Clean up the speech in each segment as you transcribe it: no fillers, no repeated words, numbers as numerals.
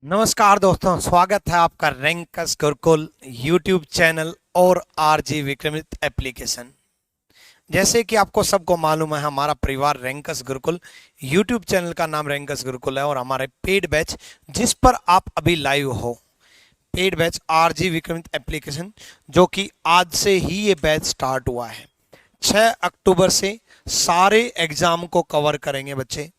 नमस्कार दोस्तों, स्वागत है आपका रैंकस गुरुकुल यूट्यूब चैनल और आरजी विक्रमित एप्लीकेशन। जैसे कि आपको सबको मालूम है, हमारा परिवार रैंकस गुरुकुल यूट्यूब चैनल का नाम रैंकस गुरुकुल है और हमारे पेड बैच जिस पर आप अभी लाइव हो, पेड बैच आरजी विक्रमित एप्लीकेशन, जो कि आज से ही ये बैच स्टार्ट हुआ है। 6 अक्टूबर से सारे एग्जाम को कवर करेंगे बच्चे।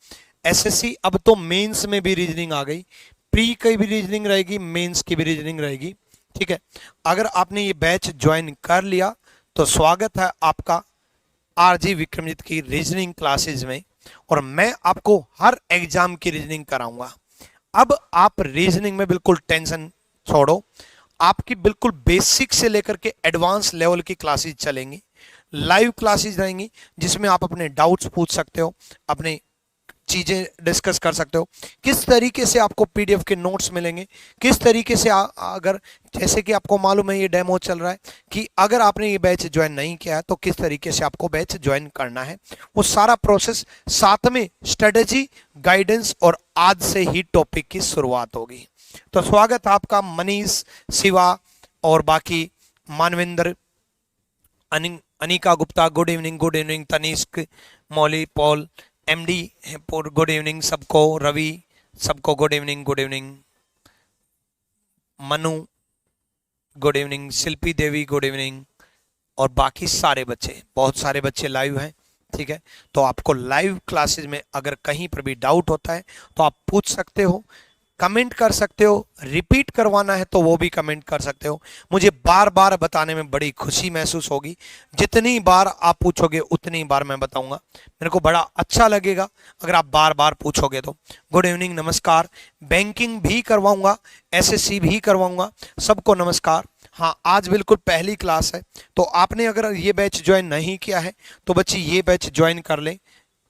एसएससी, अब तो मेंस में भी रीजनिंग आ गई, प्री की भी रीजनिंग रहेगी, मेंस की भी रीजनिंग रहेगी। ठीक है, अगर आपने ये बैच ज्वाइन कर लिया तो स्वागत है आपका आरजी विक्रमजीत की रीजनिंग क्लासेज में, और मैं आपको हर एग्जाम की रीजनिंग कराऊंगा। अब आप रीजनिंग में बिल्कुल टेंशन छोड़ो, आपकी बिल्कुल बेसिक से लेकर के एडवांस लेवल की क्लासेज चलेंगी, लाइव क्लासेज रहेंगी जिसमें आप अपने डाउट्स पूछ सकते हो, अपने चीजें डिस्कस कर सकते हो। किस तरीके से आपको पीडीएफ के नोट्स मिलेंगे, किस तरीके से अगर जैसे कि आपको मालूम है ये डेमो चल रहा है कि अगर आपने ये बैच ज्वाइन नहीं किया है तो किस तरीके से आपको बैच ज्वाइन करना है, वो सारा प्रोसेस, साथ में स्ट्रेटेजी, गाइडेंस, और आज से ही टॉपिक की शुरुआत होगी। तो स्वागत है आपका मनीष, शिवा और बाकी Manvinder, Anika Gupta, good evening, good evening, Tanishk, Mauli, Paul, MD, good evening सबको, रवि सबको good evening, good evening, Manu good evening, Shilpi Devi good evening, और बाकी सारे बच्चे, बहुत सारे बच्चे लाइव हैं। ठीक है, तो आपको लाइव क्लासेस में अगर कहीं पर भी डाउट होता है तो आप पूछ सकते हो, कमेंट कर सकते हो, रिपीट करवाना है तो वो भी कमेंट कर सकते हो। मुझे बार बार बताने में बड़ी खुशी महसूस होगी, जितनी बार आप पूछोगे उतनी बार मैं बताऊंगा, मेरे को बड़ा अच्छा लगेगा अगर आप बार बार पूछोगे तो। गुड इवनिंग, नमस्कार, बैंकिंग भी करवाऊंगा, एसएससी भी करवाऊंगा, सबको नमस्कार। हाँ, आज बिल्कुल पहली क्लास है, तो आपने अगर ये बैच ज्वाइन नहीं किया है तो बच्चे ये बैच ज्वाइन कर लें।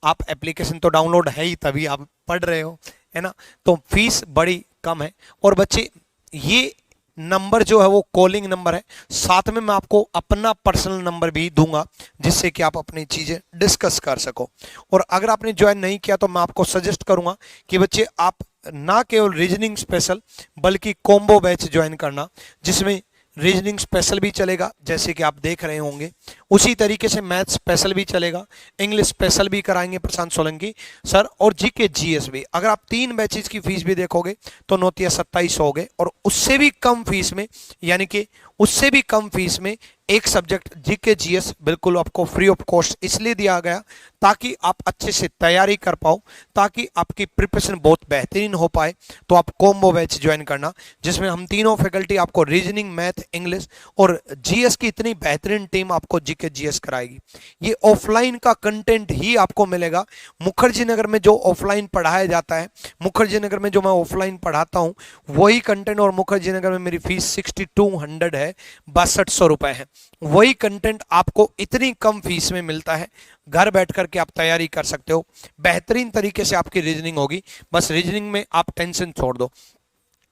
आप एप्लीकेशन तो डाउनलोड है ही, तभी आप पढ़ रहे हो, है ना। तो फीस बड़ी कम है, और बच्चे ये नंबर जो है वो कॉलिंग नंबर है, साथ में मैं आपको अपना पर्सनल नंबर भी दूंगा जिससे कि आप अपनी चीजें डिस्कस कर सको। और अगर आपने ज्वाइन नहीं किया तो मैं आपको सजेस्ट करूंगा कि बच्चे आप ना केवल रीजनिंग स्पेशल बल्कि कॉम्बो बैच ज्वाइन करना, जिसमें रीजनिंग स्पेशल भी चलेगा जैसे कि आप देख रहे होंगे, उसी तरीके से मैथ स्पेशल भी चलेगा, इंग्लिश स्पेशल भी कराएंगे प्रशांत सोलंकी सर, और जीके जीएस भी। अगर आप 3 बैचेज की फीस भी देखोगे तो 9-27 हो गए, और उससे भी कम फीस में, यानी कि उससे भी कम फीस में एक सब्जेक्ट जीके जीएस बिल्कुल आपको फ्री ऑफ कॉस्ट इसलिए दिया गया ताकि आप अच्छे से तैयारी कर पाओ, ताकि आपकी प्रिपरेशन बहुत बेहतरीन हो पाए। तो आप कॉम्बो बैच ज्वाइन करना, जिसमें हम तीनों फैकल्टी आपको रीजनिंग, मैथ, इंग्लिश और जीएस की इतनी बेहतरीन टीम आपको जीके जीएस कराएगी। ये ऑफलाइन का कंटेंट ही आपको मिलेगा। मुखर्जी नगर में जो ऑफलाइन पढ़ाया जाता है, मुखर्जी नगर में जो मैं ऑफलाइन पढ़ाता हूँ वही कंटेंट, और मुखर्जी नगर में मेरी फीस 6200 है, 6200 रुपए है। वही कंटेंट आपको इतनी कम फीस में मिलता है, घर बैठ करके आप तैयारी कर सकते हो, बेहतरीन तरीके से आपकी रीजनिंग होगी। बस रीजनिंग में आप टेंशन छोड़ दो।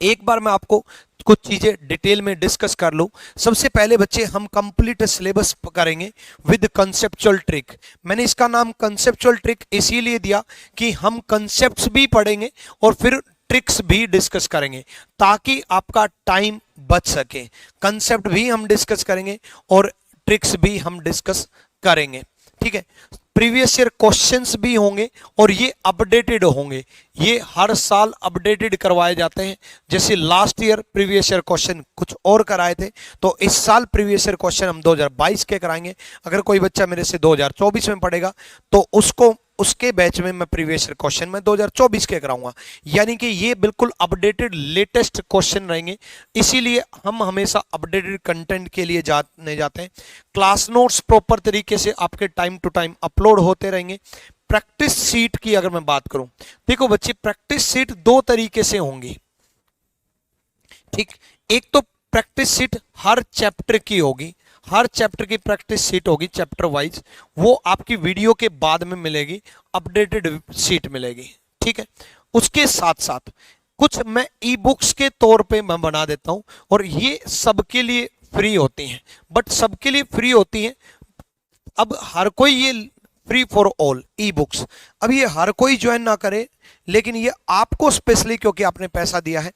एक बार मैं आपको कुछ चीजें डिटेल में डिस्कस कर लूं। सबसे पहले बच्चे हम कंप्लीट सिलेबस करेंगे विद कंसेप्चुअल ट्रिक। मैंने इसका नाम कंसेप्चुअल ट्रिक इसीलिए दिया कि हम कंसेप्ट्स भी पढ़ेंगे और फिर ट्रिक्स भी डिस्कस करेंगे ताकि आपका टाइम बच सके। कंसेप्ट भी हम डिस्कस करेंगे और ट्रिक्स भी हम डिस्कस करेंगे। ठीक है, प्रीवियस ईयर क्वेश्चंस भी होंगे और ये अपडेटेड होंगे, ये हर साल अपडेटेड करवाए जाते हैं। जैसे last year previous year question कुछ और कराए थे, तो इस साल प्रीवियस ईयर क्वेश्चन हम 2022 के कराएंगे। अगर कोई बच्चा मेरे से 2024 में पढ़ेगा तो उसको उसके बैच में मैं प्रीवियस ईयर क्वेश्चन में 2024 के कराऊंगा, यानी कि ये बिल्कुल अपडेटेड लेटेस्ट क्वेश्चन रहेंगे। इसीलिए हम हमेशा अपडेटेड कंटेंट के लिए जाते हैं। क्लास नोट्स प्रॉपर तरीके से आपके टाइम टू टाइम अपलोड होते रहेंगे। प्रैक्टिस सीट की अगर मैं बात करूं, देखो बच्चे, प्रैक्टिस सीट 2 तरीके से होंगी। ठीक, एक तो प्रैक्टिस सीट हर चैप्टर की होगी, हर चैप्टर की प्रैक्टिस सीट होगी चैप्टर वाइज, वो आपकी वीडियो के बाद में मिलेगी, अपडेटेड सीट मिलेगी। ठीक है, उसके साथ साथ कुछ मैं ई बुक्स के तौर पे मैं बना देता हूं, और ये सबके लिए फ्री होती हैं। बट सबके लिए फ्री होती हैं, अब हर कोई ये free for all e books. अब ये हर कोई ज्वाइन ना करे, लेकिन ये आपको स्पेशली, क्योंकि आपने पैसा दिया है,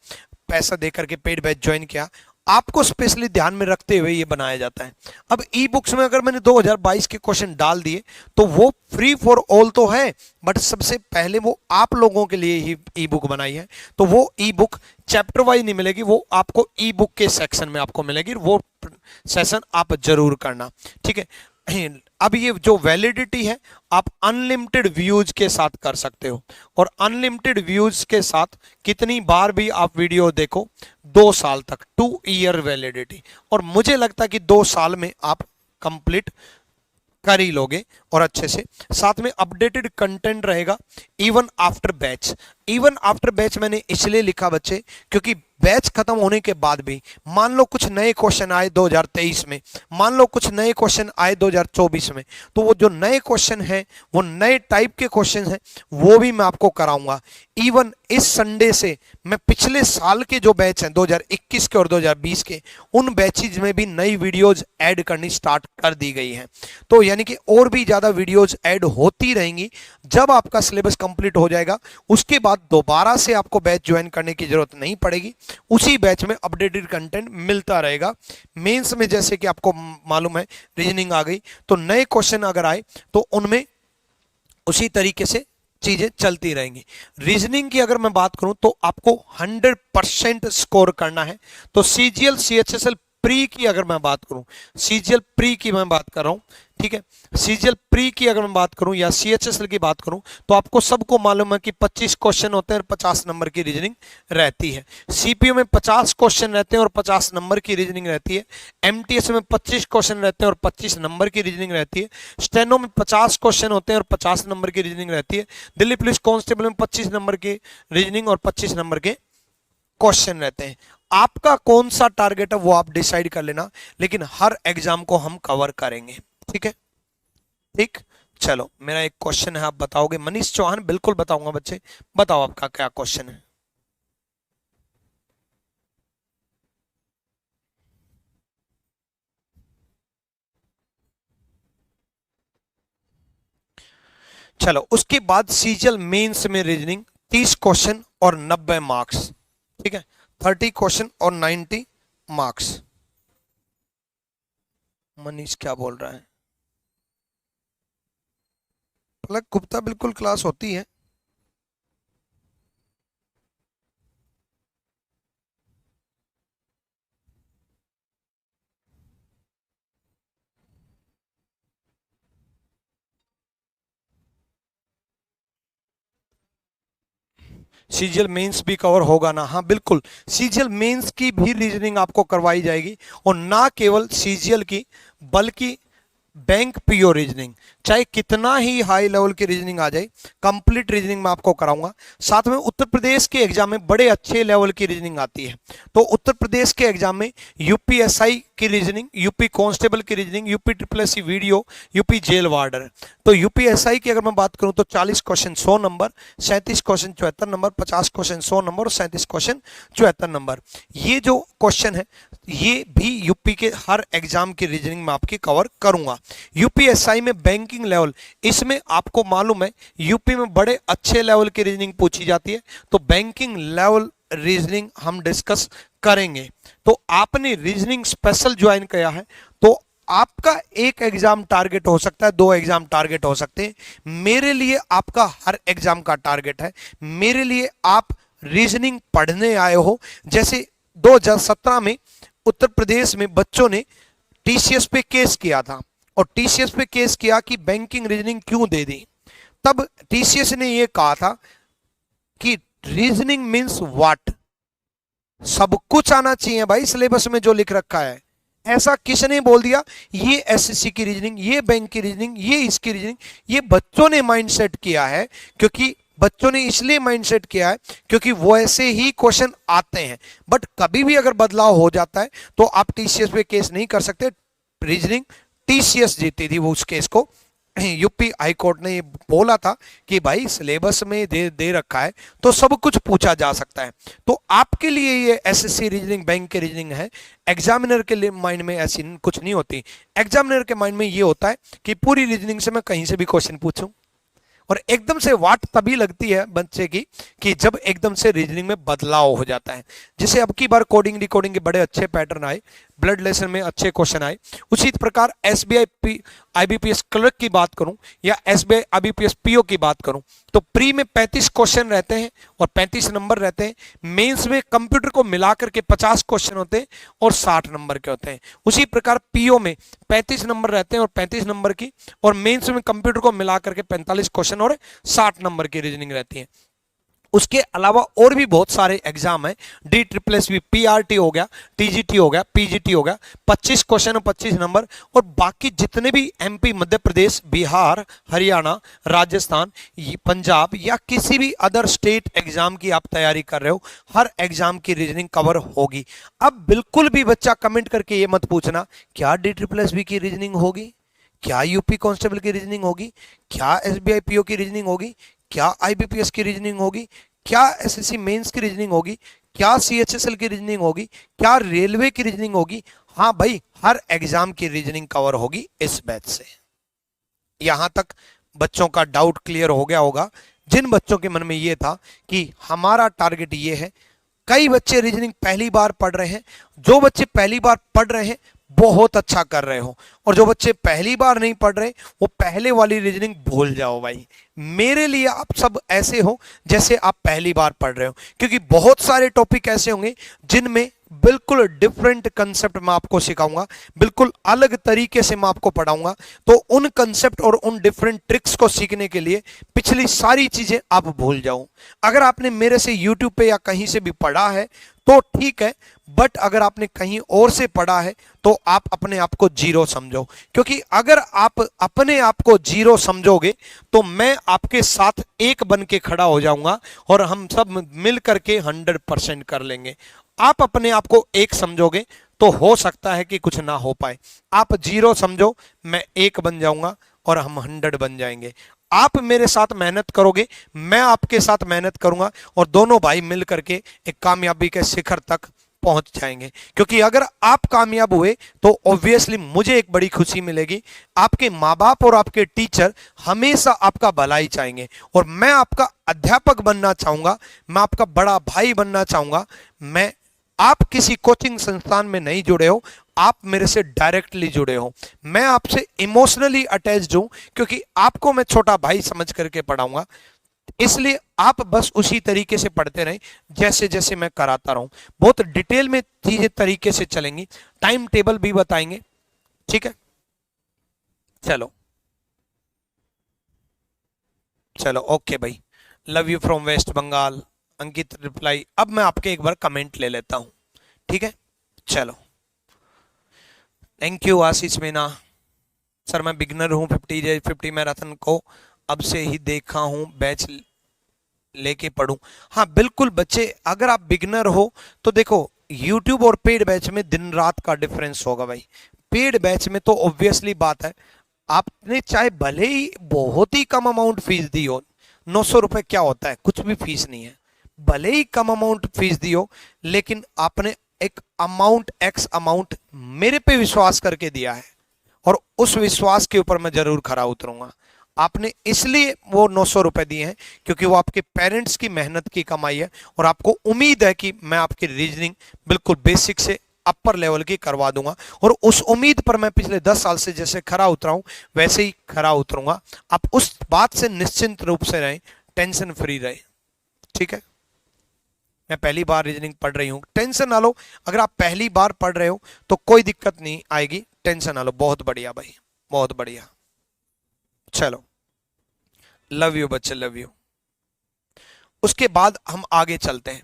पैसा देकर के पेड बैच ज्वाइन किया, आपको स्पेशली ध्यान में रखते हुए ये बनाया जाता है। अब ई बुक्स में अगर मैंने 2022 के क्वेश्चन डाल दिए तो वो फ्री फॉर ऑल तो है, बट सबसे पहले वो आप लोगों के लिए ही ई बुक बनाई है। तो वो ई बुक चैप्टर वाइज नहीं मिलेगी, वो आपको ई बुक के सेक्शन में आपको मिलेगी, वो सेशन आप जरूर करना, ठीक है। अब ये जो वैलिडिटी है, आप अनलिमिटेड व्यूज के साथ कर सकते हो, और अनलिमिटेड व्यूज के साथ कितनी बार भी आप वीडियो देखो, 2 साल तक, 2 ईयर वैलिडिटी। और मुझे लगता है कि 2 साल में आप कंप्लीट कर ही लोगे, और अच्छे से। साथ में अपडेटेड कंटेंट रहेगा even after batch. Even after batch मैंने इसलिए लिखा बच्चे, क्योंकि बैच खत्म होने के बाद भी मान लो कुछ नए क्वेश्चन आए 2023 में, मान लो कुछ नए क्वेश्चन आए 2024 में, तो वो जो नए क्वेश्चन हैं, वो नए टाइप के क्वेश्चन हैं, वो भी मैं आपको कराऊंगा। इवन इस संडे से मैं पिछले साल के जो बैच हैं 2021 के और 2020 के, उन बैचेज में भी नई वीडियोज ऐड करनी स्टार्ट कर दी गई हैं। तो यानी कि और भी ज्यादा वीडियोज ऐड होती रहेंगी। जब आपका सिलेबस कंप्लीट हो जाएगा, उसके बाद दोबारा से आपको बैच ज्वाइन करने की जरूरत नहीं पड़ेगी, उसी बैच में अपडेटेड कंटेंट मिलता रहेगा। मेंस में जैसे कि आपको मालूम है रीजनिंग आ गई, तो नए क्वेश्चन अगर आए तो उनमें उसी तरीके से चीजें चलती रहेंगी। रीजनिंग की अगर मैं बात करूं तो आपको 100% स्कोर करना है। तो सीजीएल सीएचएसएल प्री की अगर मैं बात करूं, सीजीएल प्री की मैं बात कर रहा हूं, ठीक है, सीजीएल प्री की अगर मैं बात करूं या सीएचएसएल की बात करूं, तो आपको सबको मालूम है कि 25 क्वेश्चन होते हैं और 50 नंबर की रीजनिंग रहती है। सीपीयू में 50 क्वेश्चन रहते हैं और 50 नंबर की रीजनिंग रहती है। एमटीएस में 25 क्वेश्चन रहते हैं और 25 नंबर की रीजनिंग रहती है। स्टेनो में 50 क्वेश्चन होते हैं और 50 नंबर की रीजनिंग रहती है। दिल्ली पुलिस कांस्टेबल में 25 नंबर की रीजनिंग और 25 नंबर के क्वेश्चन रहते हैं। आपका कौन सा टारगेट है वो आप डिसाइड कर लेना, लेकिन हर एग्जाम को हम कवर करेंगे, ठीक है। ठीक, चलो मेरा एक क्वेश्चन है, आप बताओगे? मनीष चौहान, बिल्कुल बताऊंगा बच्चे, बताओ आपका क्या क्वेश्चन है। चलो उसके बाद सीजीएल मेंस में रीजनिंग 30 क्वेश्चन और 90 मार्क्स, ठीक है, 30 क्वेश्चन और 90 मार्क्स। मनीष क्या बोल रहा है? पलक गुप्ता, बिल्कुल क्लास होती है। सीजीएल मेंस भी कवर होगा ना? हाँ बिल्कुल, सीजीएल मेंस की भी रीजनिंग आपको करवाई जाएगी, और ना केवल सीजीएल की बल्कि बैंक पीओ रीजनिंग, चाहे कितना ही हाई लेवल की रीजनिंग आ जाए, कंप्लीट रीजनिंग मैं आपको कराऊंगा। साथ में उत्तर प्रदेश के एग्जाम में बड़े अच्छे लेवल की रीजनिंग आती है। तो उत्तर प्रदेश के एग्जाम में यूपीएसआई की रीजनिंग, यूपी कांस्टेबल की reasoning, UP triple SC video, UP jail warder. तो यूपीएसआई की अगर मैं बात करूं तो 40 question 100 number, 37 question 74 number, 50 question 100 number और 37 क्वेश्चन 74 नंबर। ये जो क्वेश्चन है ये भी यूपी के हर एग्जाम की रीजनिंग में आपकी कवर करूंगा। यूपीएसआई में बैंकिंग लेवल, इसमें आपको मालूम है यूपी में बड़े अच्छे लेवल की रीजनिंग पूछी जाती है, तो बैंकिंग लेवल रीजनिंग हम डिस्कस करेंगे। तो आपने रीजनिंग स्पेशल ज्वाइन किया है तो आपका एक एग्जाम टारगेट हो सकता है, 2 एग्जाम टारगेट हो सकते हैं। मेरे लिए आपका हर एग्जाम का टारगेट है। मेरे लिए आप रीजनिंग पढ़ने आए हो। जैसे 2017 में उत्तर प्रदेश में बच्चों ने टीसीएस पे केस किया था, और टीसीएस पे केस किया कि बैंकिंग रीजनिंग क्यों दे दी। तब टीसीएस ने यह कहा था कि रीजनिंग मींस व्हाट, सब कुछ आना चाहिए भाई सिलेबस में जो लिख रखा है। ऐसा किसने बोल दिया? ये एसएससी की रीजनिंग, ये बैंक की रीजनिंग, ये इसकी रीजनिंग, ये बच्चों ने माइंडसेट किया है। क्योंकि बच्चों ने इसलिए माइंडसेट किया है क्योंकि वो ऐसे ही क्वेश्चन आते हैं। बट कभी भी अगर बदलाव हो जाता है तो आप टीसीएस पे केस नहीं कर सकते। रीजनिंग टीसीएस जीती थी वो उस केस को, यूपी हाई कोर्ट ने ये बोला था कि भाई सिलेबस में दे रखा है तो सब कुछ पूछा जा सकता है। तो आपके लिए ये एसएससी रीजनिंग, बैंक के रीजनिंग है। एग्जामिनर के लिए माइंड में ऐसी कुछ नहीं होती। एग्जामिनर के माइंड में ये होता है कि पूरी रीजनिंग से मैं कहीं से भी क्वेश्चन पूछूं, और एकदम से वाट तभी लगती है बच्चे की कि जब एकदम से रीजनिंग में बदलाव हो जाता है। जैसे अब की बार कोडिंग डिकोडिंग के बड़े अच्छे पैटर्न आए, ब्लड लेसन में अच्छे क्वेश्चन आए, उसी प्रकार एसबीआई आईबीपीएस क्लर्क की बात करूं या एसबीआई आईबीपीएस पीओ की बात करूं तो प्री में 35 क्वेश्चन रहते हैं और 35 नंबर रहते हैं। मेंस में कंप्यूटर को मिलाकर के 50 क्वेश्चन होते हैं और 60 नंबर के होते हैं। उसी प्रकार पीओ में 35 नंबर रहते हैं और 35 नंबर की, और मेंस में कंप्यूटर को मिलाकर के 45 क्वेश्चन और 60 नंबर की रीजनिंग रहती है। उसके अलावा और भी बहुत सारे एग्जाम है, D triple S B, PRT हो गया, टीजीटी हो गया, पीजीटी हो गया, 25 क्वेश्चन और 25 नंबर, और बाकी जितने भी एमपी, मध्य प्रदेश, बिहार, हरियाणा, राजस्थान, पंजाब या किसी भी अदर स्टेट एग्जाम की आप तैयारी कर रहे हो, हर एग्जाम की रीजनिंग कवर होगी। अब बिल्कुल भी बच्चा कमेंट करके ये मत पूछना क्या डी ट्रिपल एस बी की रीजनिंग होगी, क्या यूपी कांस्टेबल की रीजनिंग होगी, क्या एसबीआई पीओ की रीजनिंग होगी, क्या आईबीपीएस की रीजनिंग होगी, क्या एसएससी मेंस की रीजनिंग होगी, क्या सीएचएसएल की रीजनिंग होगी, क्या रेलवे की रीजनिंग होगी। हाँ भाई, हर एग्जाम की रीजनिंग कवर होगी इस बैच से। यहां तक बच्चों का डाउट क्लियर हो गया होगा। जिन बच्चों के मन में ये था कि हमारा टारगेट ये है, कई बच्चे रीजनिंग पहली बार पढ़ रहे हैं, जो बच्चे पहली बार पढ़ रहे हैं बहुत अच्छा कर रहे हो, और जो बच्चे पहली बार नहीं पढ़ रहे वो पहले वाली रीजनिंग भूल जाओ भाई। मेरे लिए आप सब ऐसे हो जैसे आप पहली बार पढ़ रहे हो, क्योंकि बहुत सारे टॉपिक ऐसे होंगे जिनमें बिल्कुल डिफरेंट कंसेप्ट मैं आपको सिखाऊंगा, बिल्कुल अलग तरीके से मैं आपको पढ़ाऊंगा। तो उन कंसेप्ट और उन डिफरेंट ट्रिक्स को सीखने के लिए पिछली सारी चीजें आप भूल जाओ। अगर आपने मेरे से यूट्यूब पे या कहीं से भी पढ़ा है तो ठीक है, बट अगर आपने कहीं और से पढ़ा है तो आप अपने आप को जीरो समझो, क्योंकि अगर आप अपने आप को जीरो समझोगे तो मैं आपके साथ एक बन के खड़ा हो जाऊंगा और हम सब मिल करके 100% कर लेंगे। आप अपने आप को एक समझोगे तो हो सकता है कि कुछ ना हो पाए। आप जीरो समझो, मैं एक बन जाऊंगा और हम 100 बन जाएंगे। आप मेरे साथ मेहनत करोगे, मैं आपके साथ मेहनत करूंगा, और दोनों भाई मिल करके एक कामयाबी के शिखर तक पहुंच जाएंगे। क्योंकि अगर आप कामयाब हुए तो ऑब्वियसली मुझे एक बड़ी खुशी मिलेगी। आपके माँ बाप और आपके टीचर हमेशा आपका भलाई चाहेंगे, और मैं आपका अध्यापक बनना चाहूंगा, मैं आपका बड़ा भाई बनना चाहूंगा। आप किसी कोचिंग संस्थान में नहीं जुड़े हो, आप मेरे से डायरेक्टली जुड़े हो। मैं आपसे इमोशनली अटैच्ड हूं, क्योंकि आपको मैं छोटा भाई समझ करके पढ़ाऊंगा। इसलिए आप बस उसी तरीके से पढ़ते रहें जैसे जैसे मैं कराता रहूं। बहुत डिटेल में चीजें तरीके से चलेंगी, टाइम टेबल भी बताएंगे, ठीक है। चलो चलो, ओके भाई, love you from West Bengal, Ankit reply. अब मैं आपके एक बार कमेंट ले लेता हूं, ठीक है। चलो, thank you Ashish Meena. Sir मैं बिगनर हूं, 50 मैराथन को अब से ही देखा हूं, बैच लेके पढ़ूं। हाँ बिल्कुल बच्चे, अगर आप बिगनर हो तो देखो, यूट्यूब और पेड बैच में दिन रात का डिफरेंस होगा भाई। पेड बैच में तो ऑब्वियसली बात है, आपने चाहे भले ही बहुत ही कम अमाउंट फीस दी हो, 900 रुपए क्या होता है, कुछ भी फीस नहीं है। भले ही कम अमाउंट फीस दी हो, लेकिन आपने एक अमाउंट, एक्स अमाउंट मेरे पे विश्वास करके दिया है, और उस विश्वास के ऊपर मैं जरूर खरा उतरूंगा। आपने इसलिए वो 900 रुपए दिए हैं क्योंकि वो आपके पेरेंट्स की मेहनत की कमाई है, और आपको उम्मीद है कि मैं आपकी रीजनिंग बिल्कुल बेसिक से अपर लेवल की करवा दूंगा, और उस उम्मीद पर मैं पिछले 10 साल से जैसे खरा उतरा हूं वैसे ही खरा उतरूंगा। आप उस बात से निश्चिंत रूप से रहें, टेंशन फ्री रहे, ठीक है। मैं पहली बार रीजनिंग पढ़ रही हूं, टेंशन ना लो। अगर आप पहली बार पढ़ रहे हो तो कोई दिक्कत नहीं आएगी, टेंशन ना लो। बहुत बढ़िया भाई, बहुत बढ़िया। चलो, लव यू बच्चे, लव यू। उसके बाद हम आगे चलते हैं।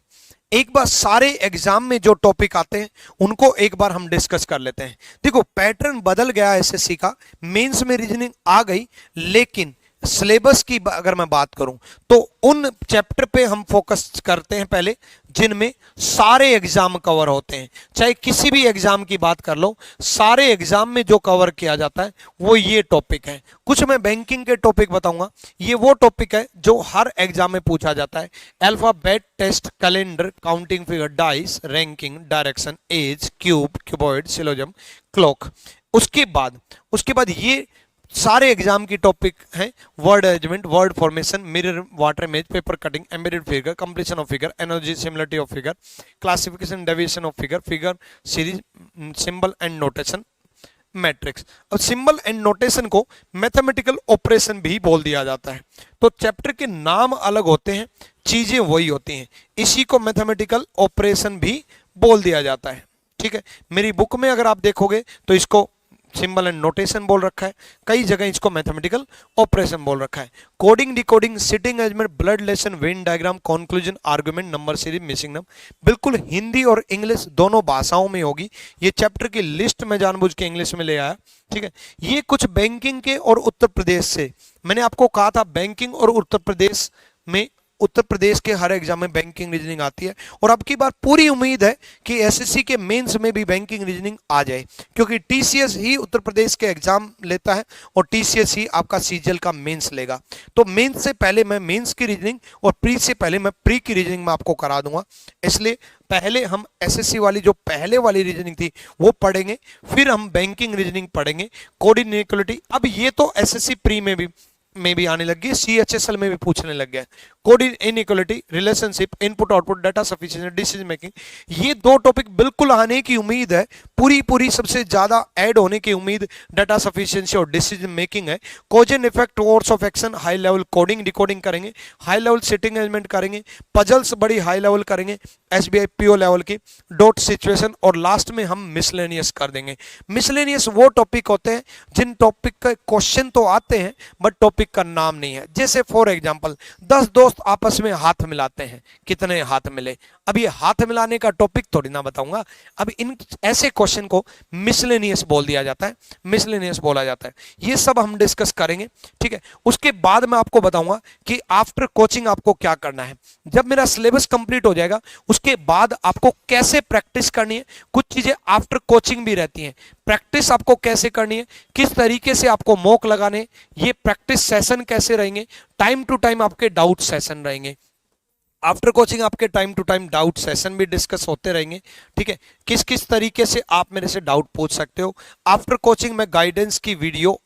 एक बार सारे एग्जाम में जो टॉपिक आते हैं उनको एक बार हम डिस्कस कर लेते हैं। देखो पैटर्न बदल गया एसएससी का, मेंस में रीजनिंग आ गई, लेकिन सिलेबस की अगर मैं बात करूं तो उन चैप्टर पे हम फोकस करते हैं पहले जिनमें सारे एग्जाम कवर होते हैं। चाहे किसी भी एग्जाम की बात कर लो, सारे एग्जाम में जो कवर किया जाता है वो ये टॉपिक है। कुछ मैं बैंकिंग के टॉपिक बताऊंगा, ये वो टॉपिक है जो हर एग्जाम में पूछा जाता है। Alphabet, test, calendar, counting figure, dice, ranking, direction, age, cube, cuboid, syllogism, clock. उसके बाद ये सारे एग्जाम की टॉपिक हैं। Word arrangement, word formation, mirror, water image, paper cutting, embedded figure, completion of figure, energy, similarity of figure, classification, deviation of figure, figure series, symbol and notation, matrix. अब symbol and notation को mathematical operation भी बोल दिया जाता है। तो chapter के नाम अलग होते हैं, चीजें वही होती हैं, इसी को मैथमेटिकल ऑपरेशन भी बोल दिया जाता है। ठीक है, मेरी बुक में अगर आप देखोगे तो इसको सिंबल एंड नोटेशन बोल रखा है, कई जगह इसको मैथमेटिकल ऑपरेशन बोल रखा है। Coding, decoding, sitting arrangement, blood lesson, Venn diagram, conclusion, argument, number series, missing number, बिल्कुल हिंदी और इंग्लिश दोनों भाषाओं में होगी। ये चैप्टर की लिस्ट मैं जानबूझ के इंग्लिश में ले आया। ठीक है, ये कुछ बैंकिंग के और उत्तर प्रदेश से, मैंने आपको कहा था बैंकिंग और उत्तर प्रदेश में, उत्तर प्रदेश के हर एग्जाम में बैंकिंग रीजनिंग आती है। और अब की बार पूरी उम्मीद है कि एसएससी के मेंस में भी बैंकिंग रीजनिंग आ जाए, क्योंकि टीसीएस ही उत्तर प्रदेश के एग्जाम लेता है और टीसीएस ही आपका सीजीएल का मेंस लेगा। तो मेंस से पहले मैं मेंस की रीजनिंग और प्री से पहले मैं प्री की रीजनिंग में आपको करा दूंगा। इसलिए पहले हम एसएससी वाली जो पहले वाली रीजनिंग थी वो पढ़ेंगे, फिर हम बैंकिंग रीजनिंग पढ़ेंगे, कोऑर्डिनेट इक्वलिटी। अब ये तो एसएससी प्री में भी आने लग गई, सीएचएसएल में भी पूछने लग गया। Coordinate inequality, relationship, input output, data sufficiency, decision making, ये दो टॉपिक बिल्कुल आने की उम्मीद है। पूरी सबसे ज्यादा ऐड होने की उम्मीद डाटा सफिशिएंसी और डिसीजन मेकिंग है। Cause and effect, words of action, high level coding decoding करेंगे, हाई लेवल सिटिंग अरेंजमेंट करेंगे, पजल्स बड़ी हाई लेवल करेंगे, एसबीआई पीओ लेवल की, डॉट सिचुएशन, और लास्ट में हम मिसलेनियस कर देंगे। मिसलेनियस वो टॉपिक होते हैं जिन टॉपिक का क्वेश्चन तो आते हैं बट टॉपिक का नाम नहीं है। जैसे फॉर एग्जांपल 10 दोस्त आपस में हाथ मिलाते हैं, कितने हाथ मिले। अब ये हाथ मिलाने का टॉपिक थोड़ी ना बताऊंगा। अब इन ऐसे क्वेश्चन को मिसलेनियस बोल दिया जाता है, मिसलेनियस बोला जाता है। ये सब हम डिस्कस करेंगे। ठीक है, उसके बाद मैं आपको बताऊंगा कि आफ्टर कोचिंग आपको क्या करना है। जब मेरा सिलेबस कंप्लीट हो जाएगा उसके बाद आपको कैसे प्रैक्टिस करनी है। कुछ चीजें आफ्टर कोचिंग भी रहती हैं, प्रैक्टिस आपको कैसे करनी है, किस तरीके से आपको मॉक लगाने, ये प्रैक्टिस सेशन कैसे रहेंगे, टाइम टू टाइम आपके डाउट सेशन रहेंगे। आफ्टर कोचिंग आपके time to time doubt session भी डिस्कस होते रहेंगे। ठीक है, किस किस तरीके से आप मेरे से डाउट पूछ सकते हो। आफ्टर कोचिंग में गाइडेंस की वीडियो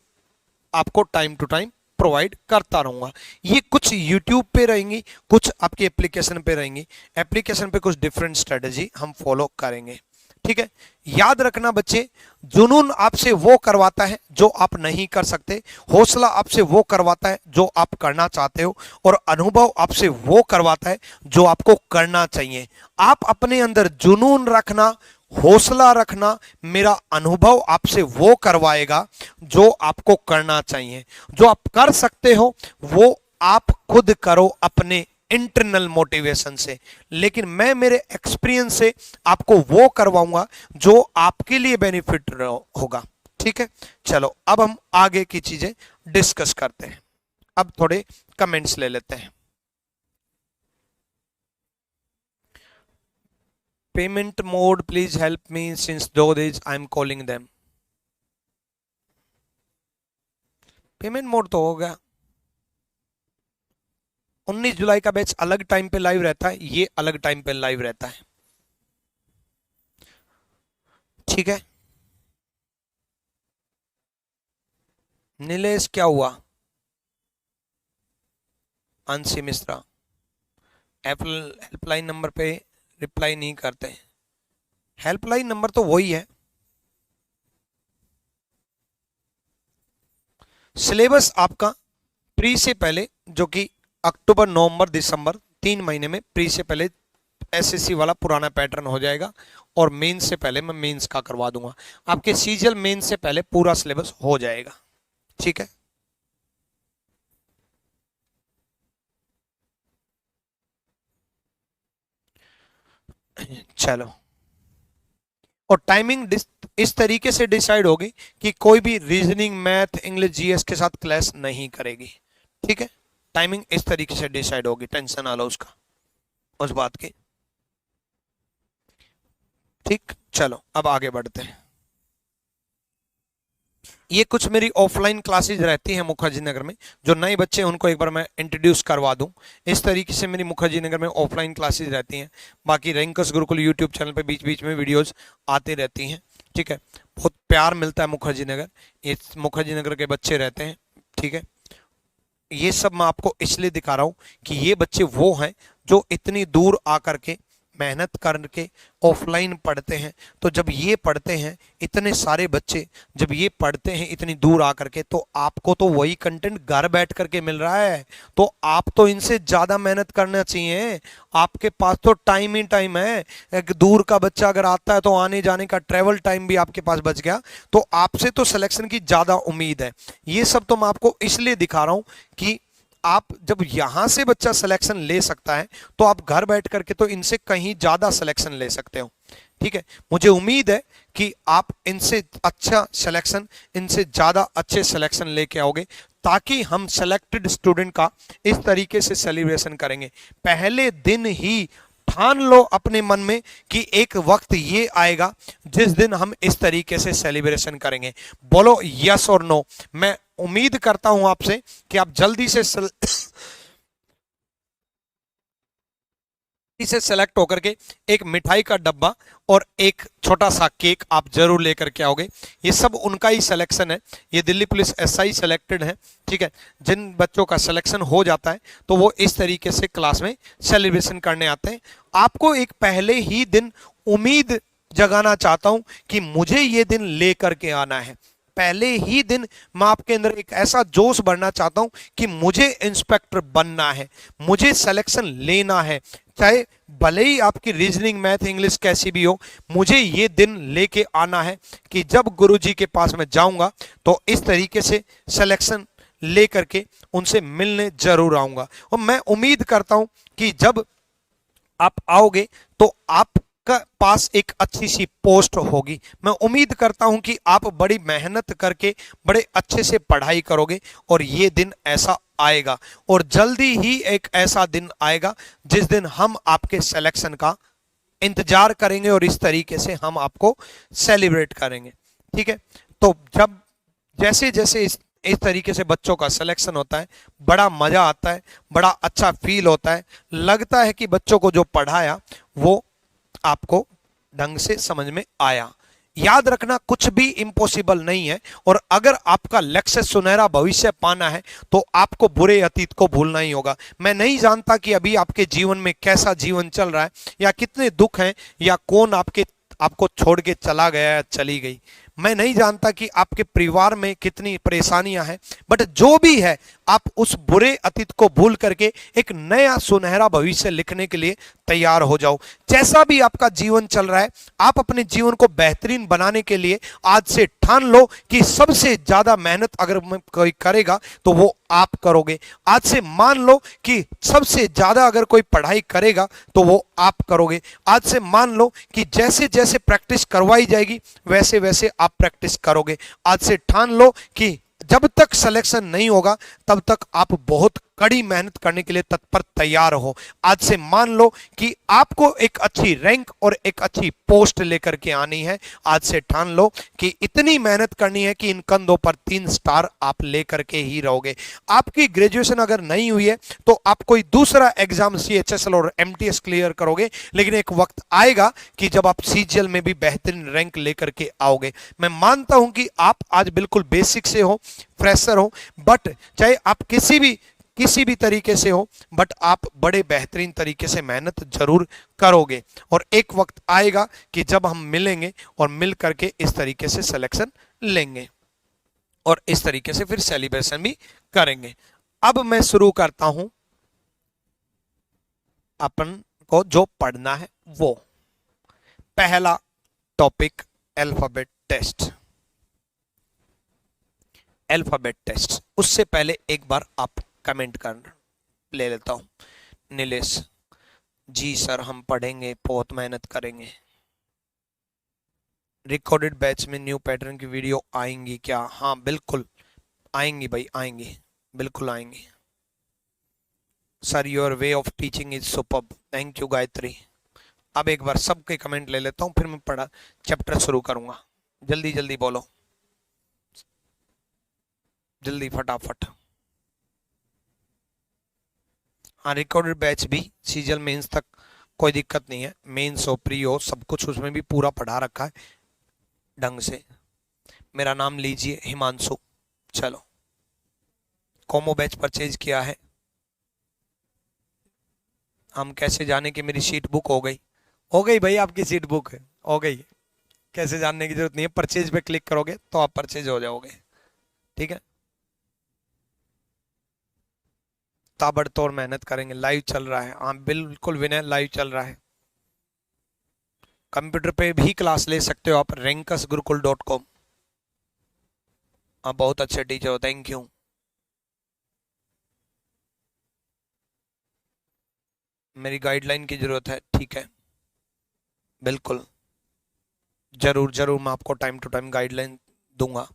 आपको टाइम टू टाइम प्रोवाइड करता रहूंगा। ये कुछ YouTube पे रहेंगी, कुछ आपकी एप्लीकेशन पे रहेंगी। एप्लीकेशन पे कुछ डिफरेंट स्ट्रेटजी हम फॉलो करेंगे। ठीक है, याद रखना बच्चे, जुनून आपसे वो करवाता है जो आप नहीं कर सकते, हौसला आपसे वो करवाता है जो आप करना चाहते हो, और अनुभव आपसे वो करवाता है जो आपको करना चाहिए। आप अपने अंदर जुनून रखना, हौसला रखना, मेरा अनुभव आपसे वो करवाएगा जो आपको करना चाहिए। जो आप कर सकते हो वो आप खुद करो अपने इंटरनल मोटिवेशन से, लेकिन मैं मेरे एक्सपीरियंस से आपको वो करवाऊंगा जो आपके लिए बेनिफिट होगा। ठीक है, चलो अब हम आगे की चीजें डिस्कस करते हैं। अब थोड़े कमेंट्स ले लेते हैं। Payment mode please help me since 2 days I am calling them. Payment mode तो हो गया। 19 जुलाई का बैच अलग टाइम पे लाइव रहता है, ये अलग टाइम पे लाइव रहता है। ठीक है, नीलेश क्या हुआ? अंशी मिश्रा हेल्पलाइन नंबर पे रिप्लाई नहीं करते। हेल्पलाइन नंबर तो वही है। सिलेबस आपका प्री से पहले, जो कि अक्टूबर, नवंबर, दिसंबर 3 महीने में प्री से पहले एसएससी वाला पुराना पैटर्न हो जाएगा, और मेंस से पहले मैं मेंस का करवा दूंगा। आपके सीजीएल मेंस से पहले पूरा सिलेबस हो जाएगा। ठीक है, चलो। और टाइमिंग इस तरीके से डिसाइड होगी कि कोई भी रीजनिंग, मैथ, इंग्लिश, जीएस के साथ क्लैश नहीं करेगी। ठीक है, टाइमिंग इस तरीके से डिसाइड होगी, टेंशन ना लो उसका, उस बात की। ठीक, चलो अब आगे बढ़ते हैं। ये कुछ मेरी ऑफलाइन क्लासेज रहती हैं मुखर्जी नगर में, जो नए बच्चे हैं उनको एक बार मैं इंट्रोड्यूस करवा दूं। इस तरीके से मेरी मुखर्जी नगर में ऑफलाइन क्लासेज रहती हैं। बाकी रैंकर्स गुरुकुल यूट्यूब चैनल पे बीच बीच में वीडियोस आती रहती हैं। ठीक है, बहुत प्यार मिलता है मुखर्जी नगर, ये मुखर्जी नगर के बच्चे रहते हैं। ठीक है, ये सब मैं आपको इसलिए दिखा रहा हूं कि ये बच्चे वो हैं जो इतनी दूर आकर के मेहनत करके ऑफलाइन पढ़ते हैं। तो जब ये पढ़ते हैं, इतने सारे बच्चे जब ये पढ़ते हैं इतनी दूर आकर के, तो आपको तो वही कंटेंट घर बैठ करके मिल रहा है, तो आप तो इनसे ज्यादा मेहनत करना चाहिए। आपके पास तो टाइम ही टाइम है। एक दूर का बच्चा अगर आता है तो आने जाने का ट्रेवल टाइम भी आपके पास बच गया, तो आपसे तो सिलेक्शन की ज्यादा उम्मीद है। ये सब तो मैं आपको इसलिए दिखा रहा हूं कि आप जब यहां से बच्चा सिलेक्शन ले सकता है, तो आप घर बैठ करके तो इनसे कहीं ज्यादा सिलेक्शन ले सकते हो। ठीक है, मुझे उम्मीद है कि आप इनसे अच्छा सिलेक्शन, इनसे ज्यादा अच्छे सिलेक्शन लेके आओगे, ताकि हम सेलेक्टेड स्टूडेंट का इस तरीके से सेलिब्रेशन करेंगे। पहले दिन ही ठान लो अपने मन में कि एक वक्त ये आएगा जिस दिन हम इस तरीके से सेलिब्रेशन करेंगे। बोलो यस और नो। मैं उम्मीद करता हूं आपसे कि आप जल्दी से से सेलेक्ट होकर के एक मिठाई का डब्बा और एक छोटा सा केक आप जरूर लेकर के आओगे। ये सब उनका ही सिलेक्शन है, ये दिल्ली पुलिस एसआई सेलेक्टेड है। ठीक है, जिन बच्चों का सिलेक्शन हो जाता है तो वो इस तरीके से क्लास में सेलिब्रेशन करने आते हैं। आपको एक पहले ही दिन उम्मीद जगाना चाहता हूं कि मुझे ये दिन लेकर के आना है। पहले ही दिन मैं आपके अंदर एक ऐसा जोश भरना चाहता हूं कि मुझे इंस्पेक्टर बनना है, मुझे सिलेक्शन लेना है। चाहे भले ही आपकी रीजनिंग, मैथ, इंग्लिश कैसी भी हो, मुझे ये दिन लेके आना है कि जब गुरुजी के पास मैं जाऊंगा तो इस तरीके से सिलेक्शन लेकर के उनसे मिलने जरूर आऊंगा। और मैं उम्मीद करता हूं कि जब आप आओगे तो आपका पास एक अच्छी सी पोस्ट होगी। मैं उम्मीद करता हूं कि आप बड़ी मेहनत करके बड़े अच्छे से पढ़ाई करोगे, और ये दिन ऐसा आएगा, और जल्दी ही एक ऐसा दिन आएगा जिस दिन हम आपके सिलेक्शन का इंतजार करेंगे और इस तरीके से हम आपको सेलिब्रेट करेंगे। ठीक है, तो जब जैसे जैसे इस तरीके से बच्चों का सिलेक्शन होता है, बड़ा मजा आता है, बड़ा अच्छा फील होता है। लगता है कि बच्चों को जो पढ़ाया वो आपको ढंग से समझ में आया। याद रखना, कुछ भी इम्पॉसिबल नहीं है, और अगर आपका लक्ष्य सुनहरा भविष्य पाना है तो आपको बुरे अतीत को भूलना ही होगा। मैं नहीं जानता कि अभी आपके जीवन में कैसा जीवन चल रहा है, या कितने दुख हैं, या कौन आपको छोड़ के चला गया या चली गई। मैं नहीं जानता कि आपके परिवार में कितनी परेशानियां हैं, बट जो भी है, आप उस बुरे अतीत को भूल करके एक नया सुनहरा भविष्य लिखने के लिए तैयार हो जाओ। जैसा भी आपका जीवन चल रहा है, आप अपने जीवन को बेहतरीन बनाने के लिए आज से ठान लो कि सबसे ज्यादा मेहनत अगर कोई करेगा तो वो आप करोगे। आज से मान लो कि सबसे ज्यादा अगर कोई पढ़ाई करेगा तो वो आप करोगे। आज से मान लो कि जैसे जैसे प्रैक्टिस करवाई जाएगी वैसे वैसे आप प्रैक्टिस करोगे। आज से ठान लो कि जब तक सिलेक्शन नहीं होगा तब तक आप बहुत कड़ी मेहनत करने के लिए तत्पर तैयार हो। आज से मान लो कि आपको एक अच्छी रैंक और एक अच्छी पोस्ट लेकर के आनी है। आज से ठान लो कि इतनी मेहनत करनी है कि इन कंधों पर 3 स्टार आप लेकर के ही रहोगे। आपकी ग्रेजुएशन अगर नहीं हुई है तो आप कोई दूसरा एग्जाम CHSL और MTS क्लियर करोगे, लेकिन एक वक्त आएगा कि जब आप CGL में भी बेहतरीन रैंक लेकर के आओगे। मैं मानता हूं कि आप आज बिल्कुल बेसिक से हो, फ्रेशर हो, बट चाहे आप किसी भी तरीके से हो, बट आप बड़े बेहतरीन तरीके से मेहनत जरूर करोगे। और एक वक्त आएगा कि जब हम मिलेंगे और मिल करके इस तरीके से सिलेक्शन लेंगे और इस तरीके से फिर सेलिब्रेशन भी करेंगे। अब मैं शुरू करता हूं अपन को जो पढ़ना है वो पहला topic alphabet test. Alphabet test, उससे पहले एक बार आप कमेंट कर ले लेता हूं। नीलेश जी सर हम पढ़ेंगे, बहुत मेहनत करेंगे। रिकॉर्डेड बैच में न्यू पैटर्न की वीडियो आएंगी क्या? हाँ बिल्कुल आएंगी भाई, आएंगी, बिल्कुल आएंगी। Sir your way of teaching is superb, thank you Gayatri. अब एक बार सबके कमेंट ले लेता हूँ, फिर मैं पढ़ा चैप्टर शुरू करूंगा। जल्दी जल्दी बोलो, जल्दी फटाफट। हाँ, रिकॉर्डेड बैच भी सीजन मेंस तक कोई दिक्कत नहीं है, मेंस हो प्री हो सब कुछ उसमें भी पूरा पढ़ा रखा है ढंग से। मेरा नाम लीजिए हिमांशु। चलो, कॉमो बैच परचेज किया है। हम कैसे जाने कि मेरी सीट बुक हो गई? हो गई भाई, आपकी सीट बुक है, हो गई। कैसे जानने की जरूरत नहीं है, परचेज पे क्लिक करोगे तो आप परचेज हो जाओगे। ठीक है, ताबड़तोड़ मेहनत करेंगे। लाइव चल रहा है, हाँ बिल्कुल विनय, लाइव चल रहा है। कंप्यूटर पे भी क्लास ले सकते हो आप, rankusgurukul.com। आप बहुत अच्छे टीचर हो, थैंक यू। मेरी गाइडलाइन की जरूरत है, ठीक है, बिल्कुल जरूर जरूर, मैं आपको टाइम टू टाइम गाइडलाइन दूंगा।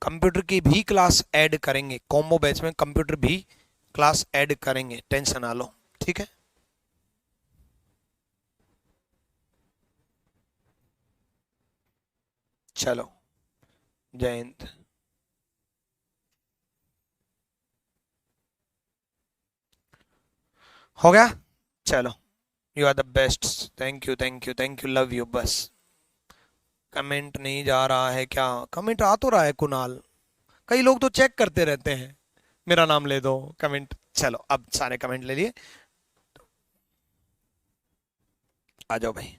कंप्यूटर की भी क्लास ऐड करेंगे, कॉम्बो बैच में कंप्यूटर भी क्लास ऐड करेंगे, टेंशन ना लो, ठीक है। चलो, जय हिंद। हो गया, चलो, you are the best, thank you thank you thank you, love you. बस कमेंट नहीं जा रहा है क्या? कमेंट आ तो रहा है कुणाल, कई लोग तो चेक करते रहते हैं, मेरा नाम ले दो कमेंट। चलो, अब सारे कमेंट ले लिए, आ जाओ भाई।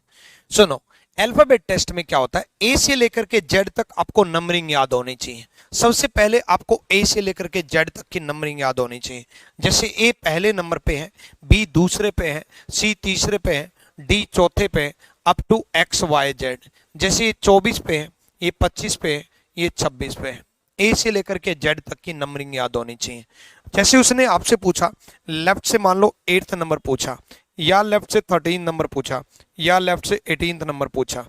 सुनो, अल्फाबेट टेस्ट में क्या होता है, ए से लेकर के जेड तक आपको नंबरिंग याद होनी चाहिए। सबसे पहले आपको ए से लेकर के जेड तक की नंबरिंग याद होनी चाहिए। जैसे ए पहले नंबर पे है, बी दूसरे पे है, सी तीसरे पे है, डी चौथे पे है, up to X Y Z. जैसे ये 24 पे है, ये 25 पे है, ये 26 पे है। ए से लेकर के जेड तक की नंबरिंग याद होनी चाहिए। जैसे उसने आपसे पूछा, लेफ्ट से मान लो 8th नंबर पूछा, या लेफ्ट से 13 नंबर पूछा, या लेफ्ट से 18th नंबर पूछा,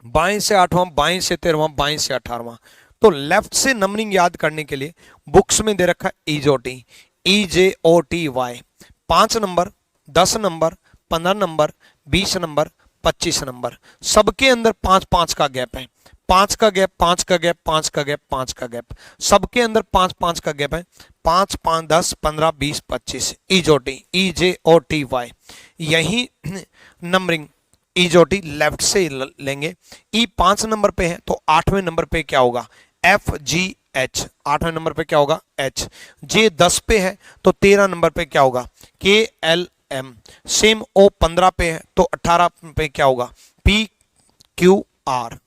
बाएं से 8वां, बाएं से 13वां, बाएं से 18वां। तो लेफ्ट से नंबरिंग याद करने के लिए बुक्स में दे रखा है ईजोटी, EJOTY। 5 number, 10 number, 15 number, 20 number, 25 number, सबके अंदर 5-5 का गैप है। 5 का गैप, 5 का गैप, 5 का गैप, 5 का गैप, सबके अंदर 5-5 का गैप है। 5, 5, 10, 15, 20, 25, ईजोटी, EJOTY। यही नंबरिंग ईजोटी लेफ्ट से लेंगे। ई 5 नंबर पे है तो 8वें नंबर पे क्या होगा, FGH। 8वें नंबर पे क्या होगा, H। जे 10 पे है तो 13 नंबर पे क्या होगा, KLM। सेम O 15 पे है तो 18 पे क्या होगा, PQR।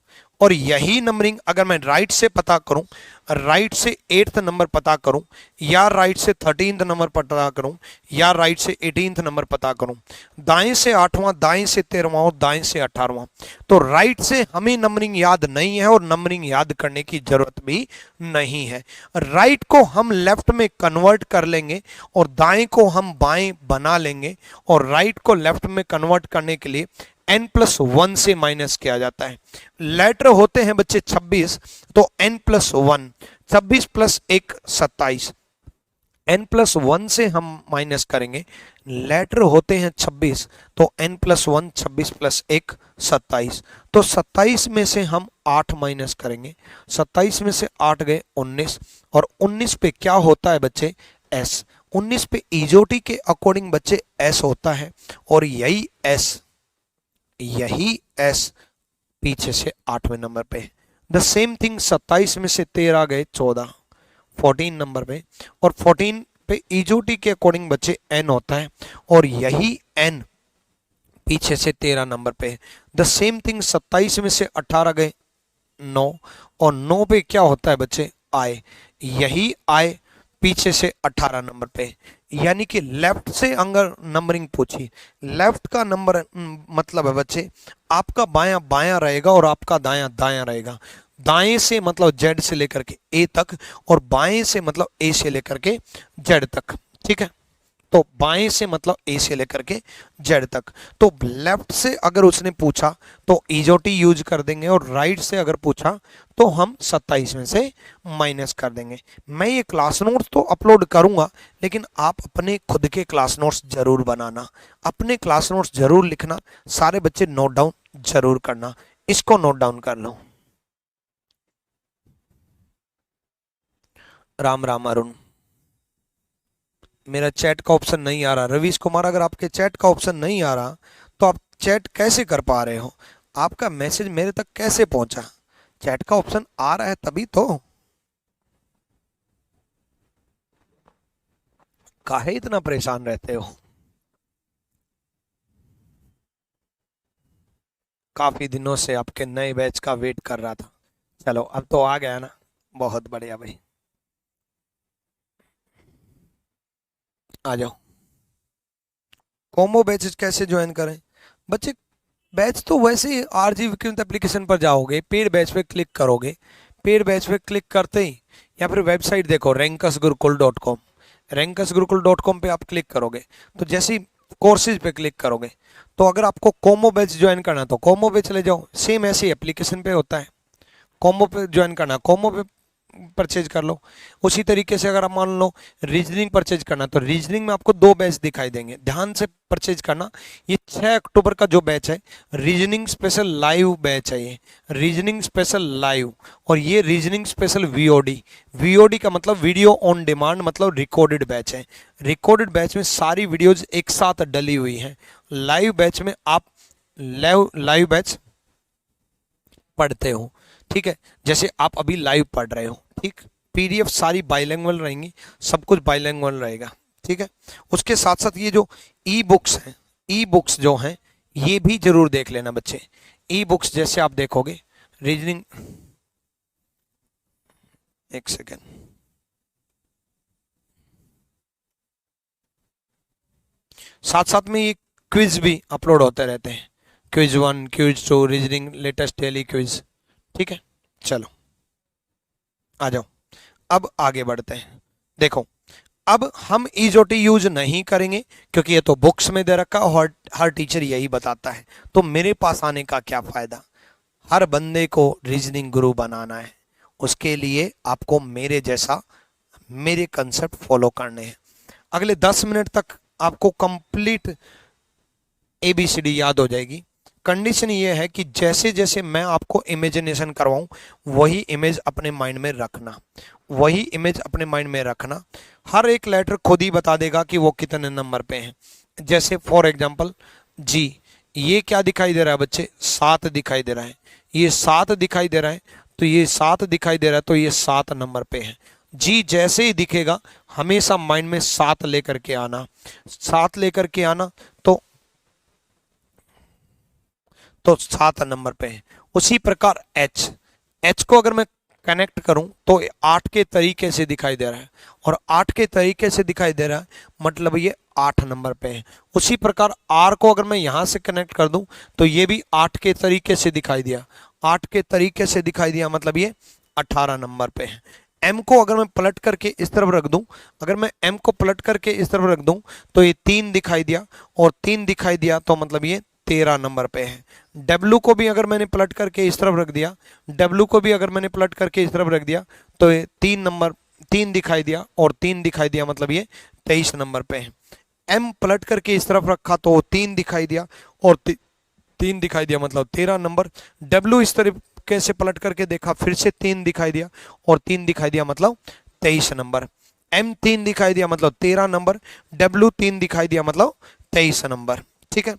और यही नंबरिंग अगर मैं राइट से पता करूं, राइट से 8th नंबर पता करूं, या राइट से 13th नंबर पता करूं, या राइट से 18th नंबर पता करूं, दाएं से 8वां, दाएं से 13वां और दाएं से 18वां, तो राइट से हमें नंबरिंग याद नहीं है और नंबरिंग याद करने की जरूरत भी नहीं है। राइट को हम लेफ्ट में कन्वर्ट कर लेंगे और दाएं को हम बाएं बना लेंगे, और राइट को लेफ्ट में कन्वर्ट करने के लिए n+1 से माइनस किया जाता है। लेटर होते हैं बच्चे 26, तो n+1, 26 + 1 27, n+1 से हम माइनस करेंगे। लेटर होते हैं 26, तो n+1, 26 + 1 27, तो 27 में से हम 8 माइनस करेंगे। 27 में से 8 गए 19, और 19 पे क्या होता है बच्चे, s। 19 पे ईजोटी के अकॉर्डिंग बच्चे s होता है, और यही s पीछे से 8वें नंबर पे। द सेम थिंग 27 में से 13 गए 14, 14 नंबर पे, और 14 पे ईजोटी के अकॉर्डिंग बच्चे n होता है, और यही n पीछे से 13 नंबर पे। द सेम थिंग 27 में से 18 गए 9, और 9 पे क्या होता है बच्चे, i। यही i पीछे से 18 नंबर पे। यानी कि लेफ्ट से अगर नंबरिंग पूछी, लेफ्ट का नंबर मतलब है बच्चे आपका बायां बायां रहेगा और आपका दायां दायां रहेगा। दाएं से मतलब जेड से लेकर के ए तक, और बाएं से मतलब ए से लेकर के जेड तक, ठीक है। तो बाएं से मतलब ए से लेकर के जेड तक। तो लेफ्ट से अगर उसने पूछा तो इजोटी यूज कर देंगे, और राइट से अगर पूछा तो हम 27 में से माइनस कर देंगे। मैं ये क्लास नोट्स तो अपलोड करूंगा, लेकिन आप अपने खुद के क्लास नोट्स जरूर बनाना, अपने क्लास नोट्स जरूर लिखना, सारे बच्चे नोट डाउन जरूर करना। इसको नोट डाउन कर लो। राम राम अरुण, मेरा चैट का ऑप्शन नहीं आ रहा। रवीश कुमार, अगर आपके चैट का ऑप्शन नहीं आ रहा तो आप चैट कैसे कर पा रहे हो? आपका मैसेज मेरे तक कैसे पहुंचा? चैट का ऑप्शन आ रहा है तभी तो। काहे इतना परेशान रहते हो? काफी दिनों से आपके नए बैच का वेट कर रहा था। चलो अब तो आ गया ना, बहुत बढ़िया भाई, आ जाओ। कॉम्बो बैचेस कैसे ज्वाइन करें बच्चे? बैच तो वैसे ही आरजी विक्रम एप्लीकेशन पर जाओगे, पेड बैच पे क्लिक करोगे, पेड बैच पे क्लिक करते ही या फिर वेबसाइट देखो rankasgurukul.com, rankasgurukul.com पे आप क्लिक करोगे तो जैसे ही कोर्सेज पे क्लिक करोगे तो अगर आपको कॉम्बो बैच ज्वाइन करना है तो कॉम्बो पे चले जाओ, सेम ऐसे ही एप्लीकेशन पे होता है। कॉम्बो पे ज्वाइन करना, कॉम्बो पे परचेज कर लो। उसी तरीके से अगर आप मान लो रीजनिंग परचेज करना तो रीजनिंग में आपको दो बैच दिखाई देंगे, ध्यान से परचेज करना। ये 6 अक्टूबर का जो बैच है रीजनिंग स्पेशल लाइव बैच है, ये रीजनिंग स्पेशल लाइव, और ये रीजनिंग स्पेशल वीओडी। वीओडी का मतलब वीडियो ऑन डिमांड, मतलब रिकॉर्डेड बैच है। रिकॉर्डेड बैच में सारी वीडियोज एक साथ डली हुई हैं। लाइव बैच में आप लाइव बैच पढ़ते हो, ठीक है, जैसे आप अभी लाइव पढ़ रहे हो, ठीक। पीडीएफ सारी बाइलिंगुअल रहेंगी, सब कुछ बाइलिंगुअल रहेगा, ठीक है। उसके साथ साथ ये जो ई बुक्स हैं, ई बुक्स जो हैं ये भी जरूर देख लेना बच्चे। ई बुक्स जैसे आप देखोगे रीजनिंग, एक सेकेंड, साथ साथ में ये क्विज भी अपलोड होते रहते हैं, quiz 1, quiz 2, reasoning latest daily quiz, ठीक है। चलो आ जाओ, अब आगे बढ़ते हैं। देखो अब हम ईजोटी यूज नहीं करेंगे क्योंकि ये तो बुक्स में दे रखा है, हर टीचर यही बताता है, तो मेरे पास आने का क्या फायदा। हर बंदे को रीजनिंग गुरु बनाना है, उसके लिए आपको मेरे जैसा मेरे कंसेप्ट फॉलो करने हैं। अगले 10 मिनट तक आपको कंप्लीट ABCD याद हो जाएगी। कंडीशन ये है कि जैसे जैसे मैं आपको इमेजिनेशन करवाऊं वही इमेज अपने माइंड में रखना, वही इमेज अपने माइंड में रखना। हर एक लेटर खुद ही बता देगा कि वो कितने नंबर पे है। जैसे फॉर एग्जांपल जी, ये क्या दिखाई दे रहा है बच्चे? 7 दिखाई दे रहा है। ये 7 दिखाई दे रहा है तो ये 7 दिखाई दे रहा है तो ये 7 नंबर पे है। जी जैसे ही दिखेगा हमेशा माइंड में 7 लेकर के आना, 7 लेकर के आना, तो 7 नंबर पे है। उसी प्रकार एच, एच को अगर मैं कनेक्ट करूं तो 8 के तरीके से दिखाई दे रहा है, और 8 के तरीके से दिखाई दे रहा है मतलब ये 8 नंबर पे है। उसी प्रकार आर को अगर मैं यहां से कनेक्ट कर दूं तो ये भी 8 के तरीके से दिखाई दिया, 8 के तरीके से दिखाई दिया मतलब ये 18 नंबर पे है। एम को अगर मैं पलट करके इस तरफ रख दूं, अगर मैं एम को पलट करके इस तरफ रख दूं तो ये 3 दिखाई दिया, और 3 दिखाई दिया तो मतलब ये 13 नंबर पे है। डब्लू को भी अगर मैंने पलट करके इस तरफ रख दिया, डब्लू को भी अगर मैंने पलट करके इस तरफ रख दिया तो ये 3 दिखाई दिया, और 3 दिखाई दिया मतलब ये 23 नंबर पे है। एम पलट करके इस तरफ रखा तो 3 दिखाई दिया, और 3 दिखाई दिया मतलब 13 नंबर। डब्लू इस तरफ कैसे पलट करके देखा, फिर से 3 दिखाई दिया, और 3 दिखाई दिया मतलब 23 नंबर। एम 3 दिखाई दिया मतलब 13 नंबर, डब्लू 3 दिखाई दिया मतलब 23 नंबर, ठीक है।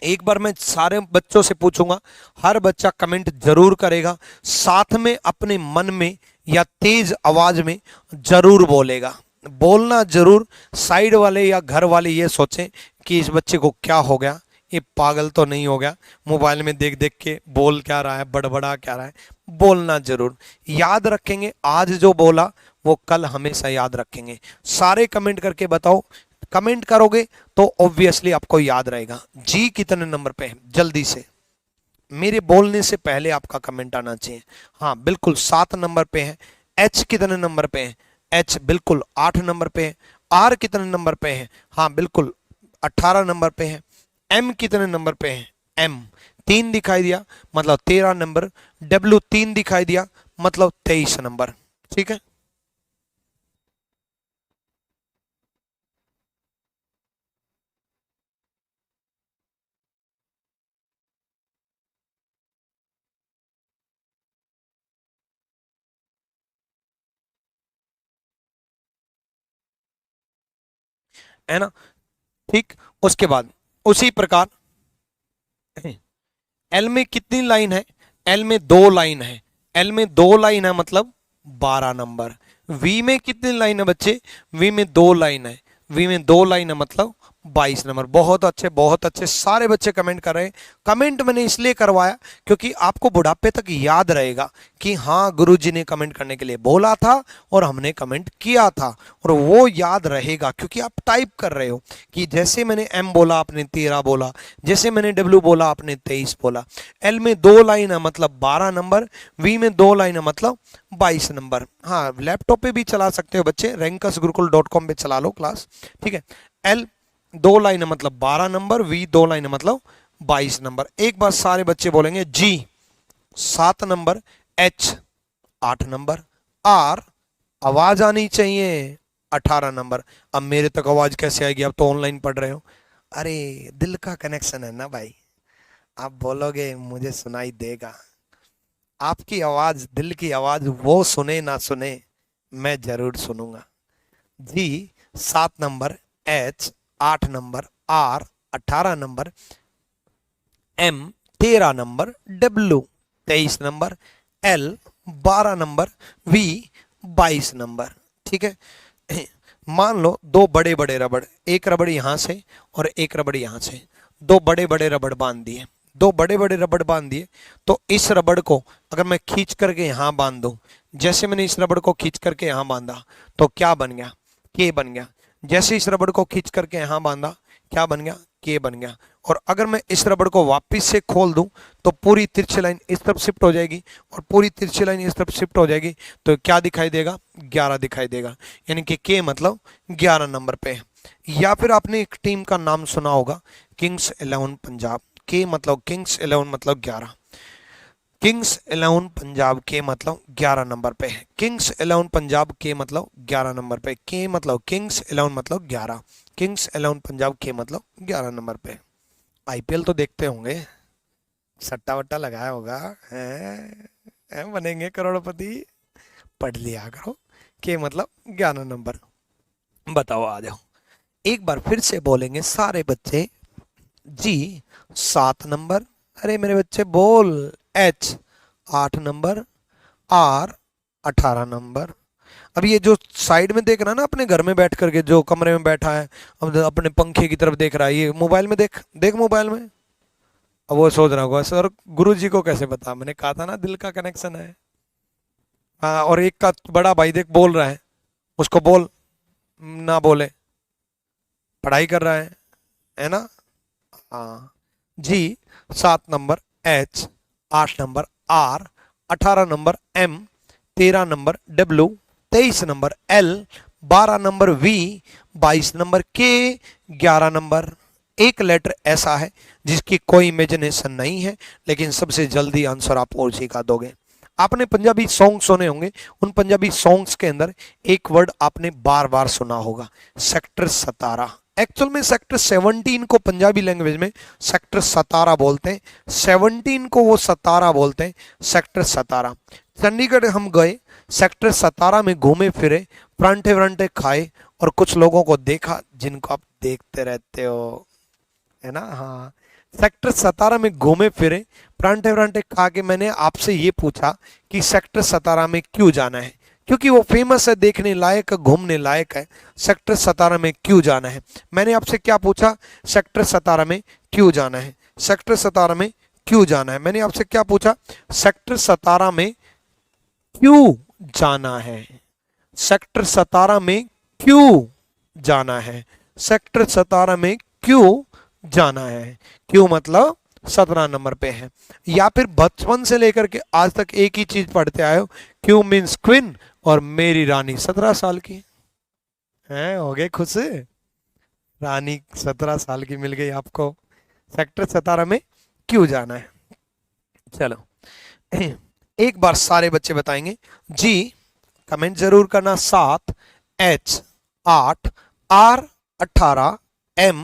एक बार मैं सारे बच्चों से पूछूंगा, हर बच्चा कमेंट जरूर करेगा, साथ में अपने मन में या तेज आवाज में जरूर बोलेगा, बोलना जरूर। साइड वाले या घर वाले ये सोचें कि इस बच्चे को क्या हो गया, ये पागल तो नहीं हो गया, मोबाइल में देख देख के बोल क्या रहा है, बड़बड़ा क्या रहा है। बोलना जरूर, याद रखेंगे, आज जो बोला वो कल हमेशा याद रखेंगे। सारे कमेंट करके बताओ, कमेंट करोगे तो ऑब्वियसली आपको याद रहेगा। जी कितने नंबर पे है, जल्दी से, मेरे बोलने से पहले आपका कमेंट आना चाहिए। हाँ बिल्कुल 7 नंबर पे है। एच कितने नंबर पे है? एच बिल्कुल 8 नंबर पे है। आर कितने नंबर पे है? हाँ बिल्कुल 18 नंबर पे है। एम कितने नंबर पे है? एम 3 दिखाई दिया मतलब 13 नंबर। डब्ल्यू 3 दिखाई दिया मतलब 23 नंबर। ठीक है, है ना? ठीक, उसके बाद उसी प्रकार एल में कितनी लाइन है? एल में 2 लाइन है। एल में 2 लाइन है मतलब 12 नंबर। वी में कितनी लाइन है बच्चे? वी में 2 लाइन है। वी में 2 लाइन है मतलब 22 नंबर। बहुत अच्छे, बहुत अच्छे, सारे बच्चे कमेंट कर रहे हैं। कमेंट मैंने इसलिए करवाया क्योंकि आपको बुढ़ापे तक याद रहेगा कि हाँ गुरुजी ने कमेंट करने के लिए बोला था और हमने कमेंट किया था, और वो याद रहेगा क्योंकि आप टाइप कर रहे हो कि जैसे मैंने एम बोला आपने 13 बोला, जैसे मैंने डब्ल्यू बोला आपने 23 बोला। एल में 2 लाइन है मतलब 12 नंबर। वी में 2 लाइन है मतलब 22 नंबर। हाँ लैपटॉप पे भी चला सकते हो बच्चे, rankusgurukul.com पे चला लो क्लास। ठीक है, एल 2 लाइन है मतलब 12 नंबर, वी 2 लाइन है मतलब 22 नंबर। एक बार सारे बच्चे बोलेंगे जी 7 नंबर, एच 8 नंबर, आर आवाज आनी चाहिए 18 नंबर। अब मेरे तक आवाज कैसे आएगी? आप तो ऑनलाइन पढ़ रहे हो। अरे दिल का कनेक्शन है ना भाई, आप बोलोगे मुझे सुनाई देगा। आपकी आवाज, दिल की आवाज, वो सुने ना सुने, मैं जरूर सुनूंगा। G 7 number, H 8 number, R 18 number, M 13 number, W 23 number, L 12 number, V 22 number. ठीक है, मान लो दो बड़े बड़े रबड़, एक रबड़ यहां से और एक रबड़ यहां से, दो बड़े बड़े रबड़ बांध दिए। दो बड़े बड़े रबड़ बांध दिए तो इस रबड़ को अगर मैं खींच करके यहां बांध दूं, जैसे मैंने इस रबड़ को खींच करके यहां बांधा तो क्या बन गया? के बन गया। जैसे इस रबड़ को खींच करके यहां बांधा, क्या बन गया? के बन गया। और अगर मैं इस रबड़ को वापस से खोल दूं तो पूरी तिरछी लाइन इस तरफ शिफ्ट हो जाएगी और पूरी तिरछी लाइन इस तरफ शिफ्ट हो जाएगी, तो क्या दिखाई देगा? 11 दिखाई देगा। यानी कि के मतलब 11 नंबर पे है। या फिर आपने एक टीम का नाम सुना होगा, किंग्स 11 पंजाब। के मतलब किंग्स 11 मतलब 11। किंग्स 11 पंजाब के मतलब 11 नंबर पे है। किंग्स 11 पंजाब के मतलब 11 नंबर पे। के मतलब किंग्स 11 मतलब 11। किंग्स 11 पंजाब के मतलब 11 नंबर पे। आईपीएल तो देखते होंगे, सट्टा वट्टा लगाया होगा, हैं बनेंगे करोड़पति, पढ़ लिया करो। के मतलब 11 नंबर। बताओ आ जाओ, एक बार फिर से बोलेंगे सारे बच्चे। जी 7 नंबर, अरे मेरे बच्चे बोल। H 8 number, R 18 number. अब ये जो साइड में देख रहा है ना, अपने घर में बैठ करके जो कमरे में बैठा है, अब अपने पंखे की तरफ देख रहा है, ये मोबाइल में देख देख मोबाइल में। अब वो सोच रहा होगा सर गुरु जी को कैसे पता? मैंने कहा था ना दिल का कनेक्शन है। हाँ, और एक का बड़ा भाई देख बोल रहा है, उसको बोल ना बोले, पढ़ाई कर रहा है ना? हाँ, G 7 number, H 8 number, R 18 number, M 13 number, W 23 number, L 12 number, V 22 number, K 11 number. एक लेटर ऐसा है जिसकी कोई इमेजिनेशन नहीं है, लेकिन सबसे जल्दी आंसर आप उसी का दोगे। आपने पंजाबी सॉन्ग सुने होंगे, उन पंजाबी सॉन्ग्स के अंदर एक वर्ड आपने बार बार सुना होगा, सेक्टर 17। एक्चुअल में सेक्टर 17 को पंजाबी लैंग्वेज में सेक्टर 17 बोलते हैं, 17 को वो 17 बोलते हैं, सेक्टर 17। चंडीगढ़ हम गए, सेक्टर 17 में घूमे फिरे, परांठे वरांठे खाए और कुछ लोगों को देखा जिनको आप देखते रहते हो, है ना? हाँ, सेक्टर 17 में घूमे फिरे, परांठे वरांठे खा के मैंने आपसे ये पूछा कि सेक्टर 17 में क्यों जाना है, क्योंकि वो फेमस है, देखने लायक, घूमने लायक है। सेक्टर 17 में क्यों जाना है? मैंने आपसे क्या पूछा? सेक्टर 17 में क्यों जाना है? सेक्टर 17 में क्यों जाना है? मैंने आपसे क्या पूछा? सेक्टर 17 में क्यों जाना है? सेक्टर 17 में क्यों जाना है? सेक्टर 17 में क्यों जाना है? क्यों मतलब 17 नंबर पे है। या फिर बचपन से लेकर के आज तक एक ही चीज पढ़ते आए हो, क्यों मीन्स क्वीन और मेरी रानी 17 साल की हैं, हो गए खुश? रानी 17 साल की मिल गई आपको। सेक्टर 17 में क्यों जाना है? चलो एक बार सारे बच्चे बताएंगे। जी कमेंट जरूर करना। 7, H 8, R 18, M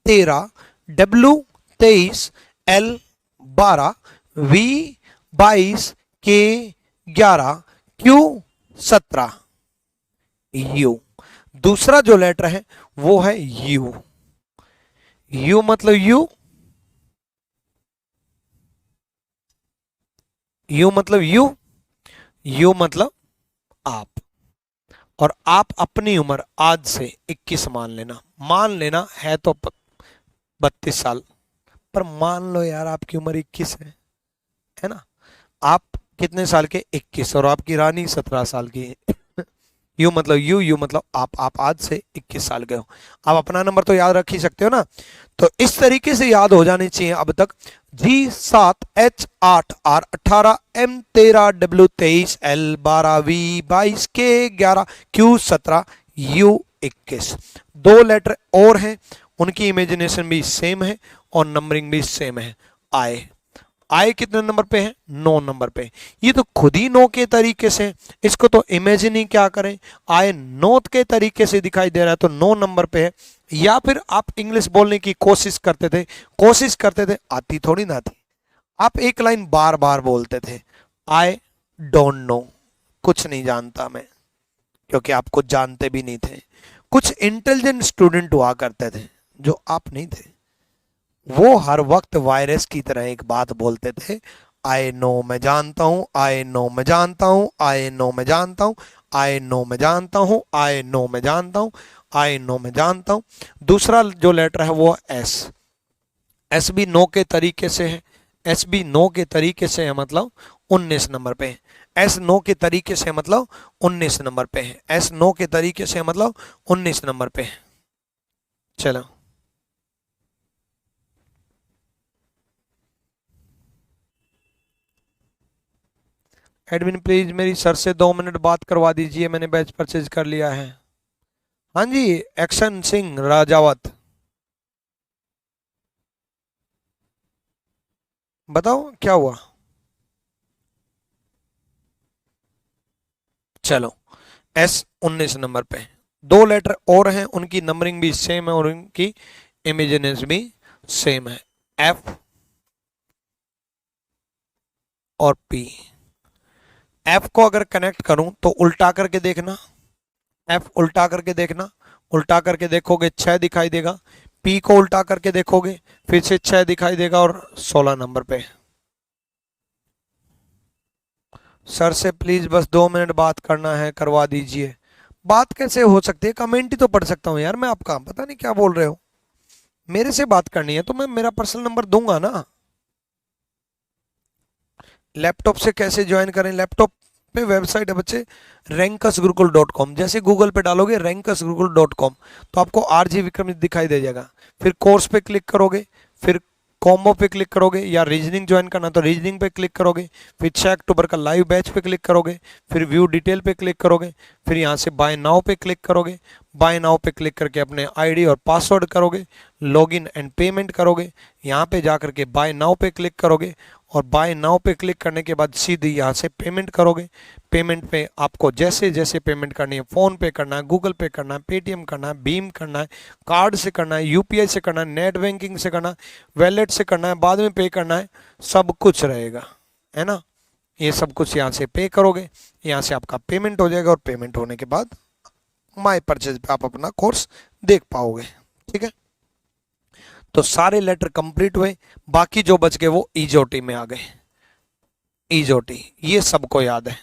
13, W 23, L 12, V 22, K 11, Q 17, U। दूसरा जो लेटर है वो है U। U मतलब U मतलब U मतलब आप। और आप अपनी उम्र आज से 21 मान लेना है तो 32 साल, पर मान लो यार आपकी उम्र 21 है ना। आप कितने साल के? 21, और आपकी रानी 17 साल की है। यू मतलब यू मतलब आप आज से 21 साल के हो। आप अपना नंबर तो याद रख ही सकते हो ना। तो इस तरीके से याद हो जाने चाहिए अब तक। G 7, H 8, R 18, M 13, W 23, L 12, V 22, K 11, Q 17, U 21। दो लेटर और हैं, उनकी इमेजिनेशन भी सेम है और नंबरिंग भी सेम है। आए आए कितने नंबर पे है? 9 नंबर पे। ये तो खुद ही 9 के तरीके से, इसको तो इमेजिन ही क्या करें। आए 9 के तरीके से दिखाई दे रहा है तो 9 नंबर पे है। या फिर आप इंग्लिश बोलने की कोशिश करते थे, आती थोड़ी ना थी। आप एक लाइन बार बार बोलते थे, आई डोंट नो, कुछ नहीं जानता मैं, क्योंकि आप कुछ जानते भी नहीं थे। कुछ इंटेलिजेंट स्टूडेंट हुआ करते थे जो आप नहीं थे। वो हर वक्त वायरस की तरह एक बात बोलते थे, आई नो मैं जानता हूं, आई नो मैं जानता हूं, आई नो मैं जानता हूं, आई नो मैं जानता हूं, आई नो मैं जानता हूं, आई नो मैं जानता हूं। दूसरा जो लेटर है वो एस। एस भी नो के तरीके से है। एस भी नो के तरीके से है, मतलब 19 नंबर पे है। एस नो के तरीके से मतलब 19 नंबर पे है। एस नो के तरीके से मतलब 19 नंबर पे है। चलो एडमिन प्लीज मेरी सर से 2 मिनट बात करवा दीजिए, मैंने बैच परचेज कर लिया है। हाँ जी, एक्शन सिंह राजावत, बताओ क्या हुआ। चलो एस 19 नंबर पे। दो लेटर और हैं, उनकी नंबरिंग भी सेम है और उनकी इमेजिनेशन भी सेम है। एफ और पी। एफ को अगर कनेक्ट करूं तो उल्टा करके देखना। एफ उल्टा करके देखना, उल्टा करके देखोगे 6 दिखाई देगा। पी को उल्टा करके देखोगे फिर से 6 दिखाई देगा और 16 नंबर पे। सर से प्लीज बस 2 मिनट बात करना है, करवा दीजिए। बात कैसे हो सकती है? कमेंट ही तो पढ़ सकता हूँ यार मैं आपका, पता नहीं क्या बोल रहे हो। मेरे से बात करनी है तो मैं मेरा पर्सनल नंबर दूंगा ना। लैपटॉप से कैसे ज्वाइन करें? लैपटॉप पे वेबसाइट है बच्चे, rankusgurukul.com। जैसे गूगल पे डालोगे rankusgurukul.com तो आपको आरजी विक्रम दिखाई दे जाएगा। फिर कोर्स पे क्लिक करोगे, फिर कॉम्बो पे क्लिक करोगे, या रीजनिंग ज्वाइन करना तो रीजनिंग पे क्लिक करोगे, फिर 6 अक्टूबर का लाइव बैच पे क्लिक करोगे, फिर व्यू डिटेल पे क्लिक करोगे, फिर यहाँ से बाय नाउ पे क्लिक करोगे। बाय नाउ पे क्लिक करके अपने आईडी और पासवर्ड करोगे, लॉगिन एंड पेमेंट करोगे। यहाँ पे जा करके बाय नाउ पे क्लिक करोगे और बाय नाउ पे क्लिक करने के बाद सीधे यहाँ से पेमेंट करोगे। पेमेंट पे आपको जैसे जैसे पेमेंट करनी है, फ़ोन पे करना है, गूगल पे करना है, पेटीएम करना है, भीम करना है, कार्ड से करना है, यूपीआई से करना है, नेट बैंकिंग से करना है, वैलेट से करना है, बाद में पे करना है, सब कुछ रहेगा, है ना। ये सब कुछ यहाँ से पे करोगे, यहाँ से आपका पेमेंट हो जाएगा और पेमेंट होने के बाद माई परचेज पे आप अपना कोर्स देख पाओगे। ठीक है, तो सारे लेटर कंप्लीट हुए, बाकी जो बच गए वो ईजोटी में आ गए। ईजोटी ये सबको याद है।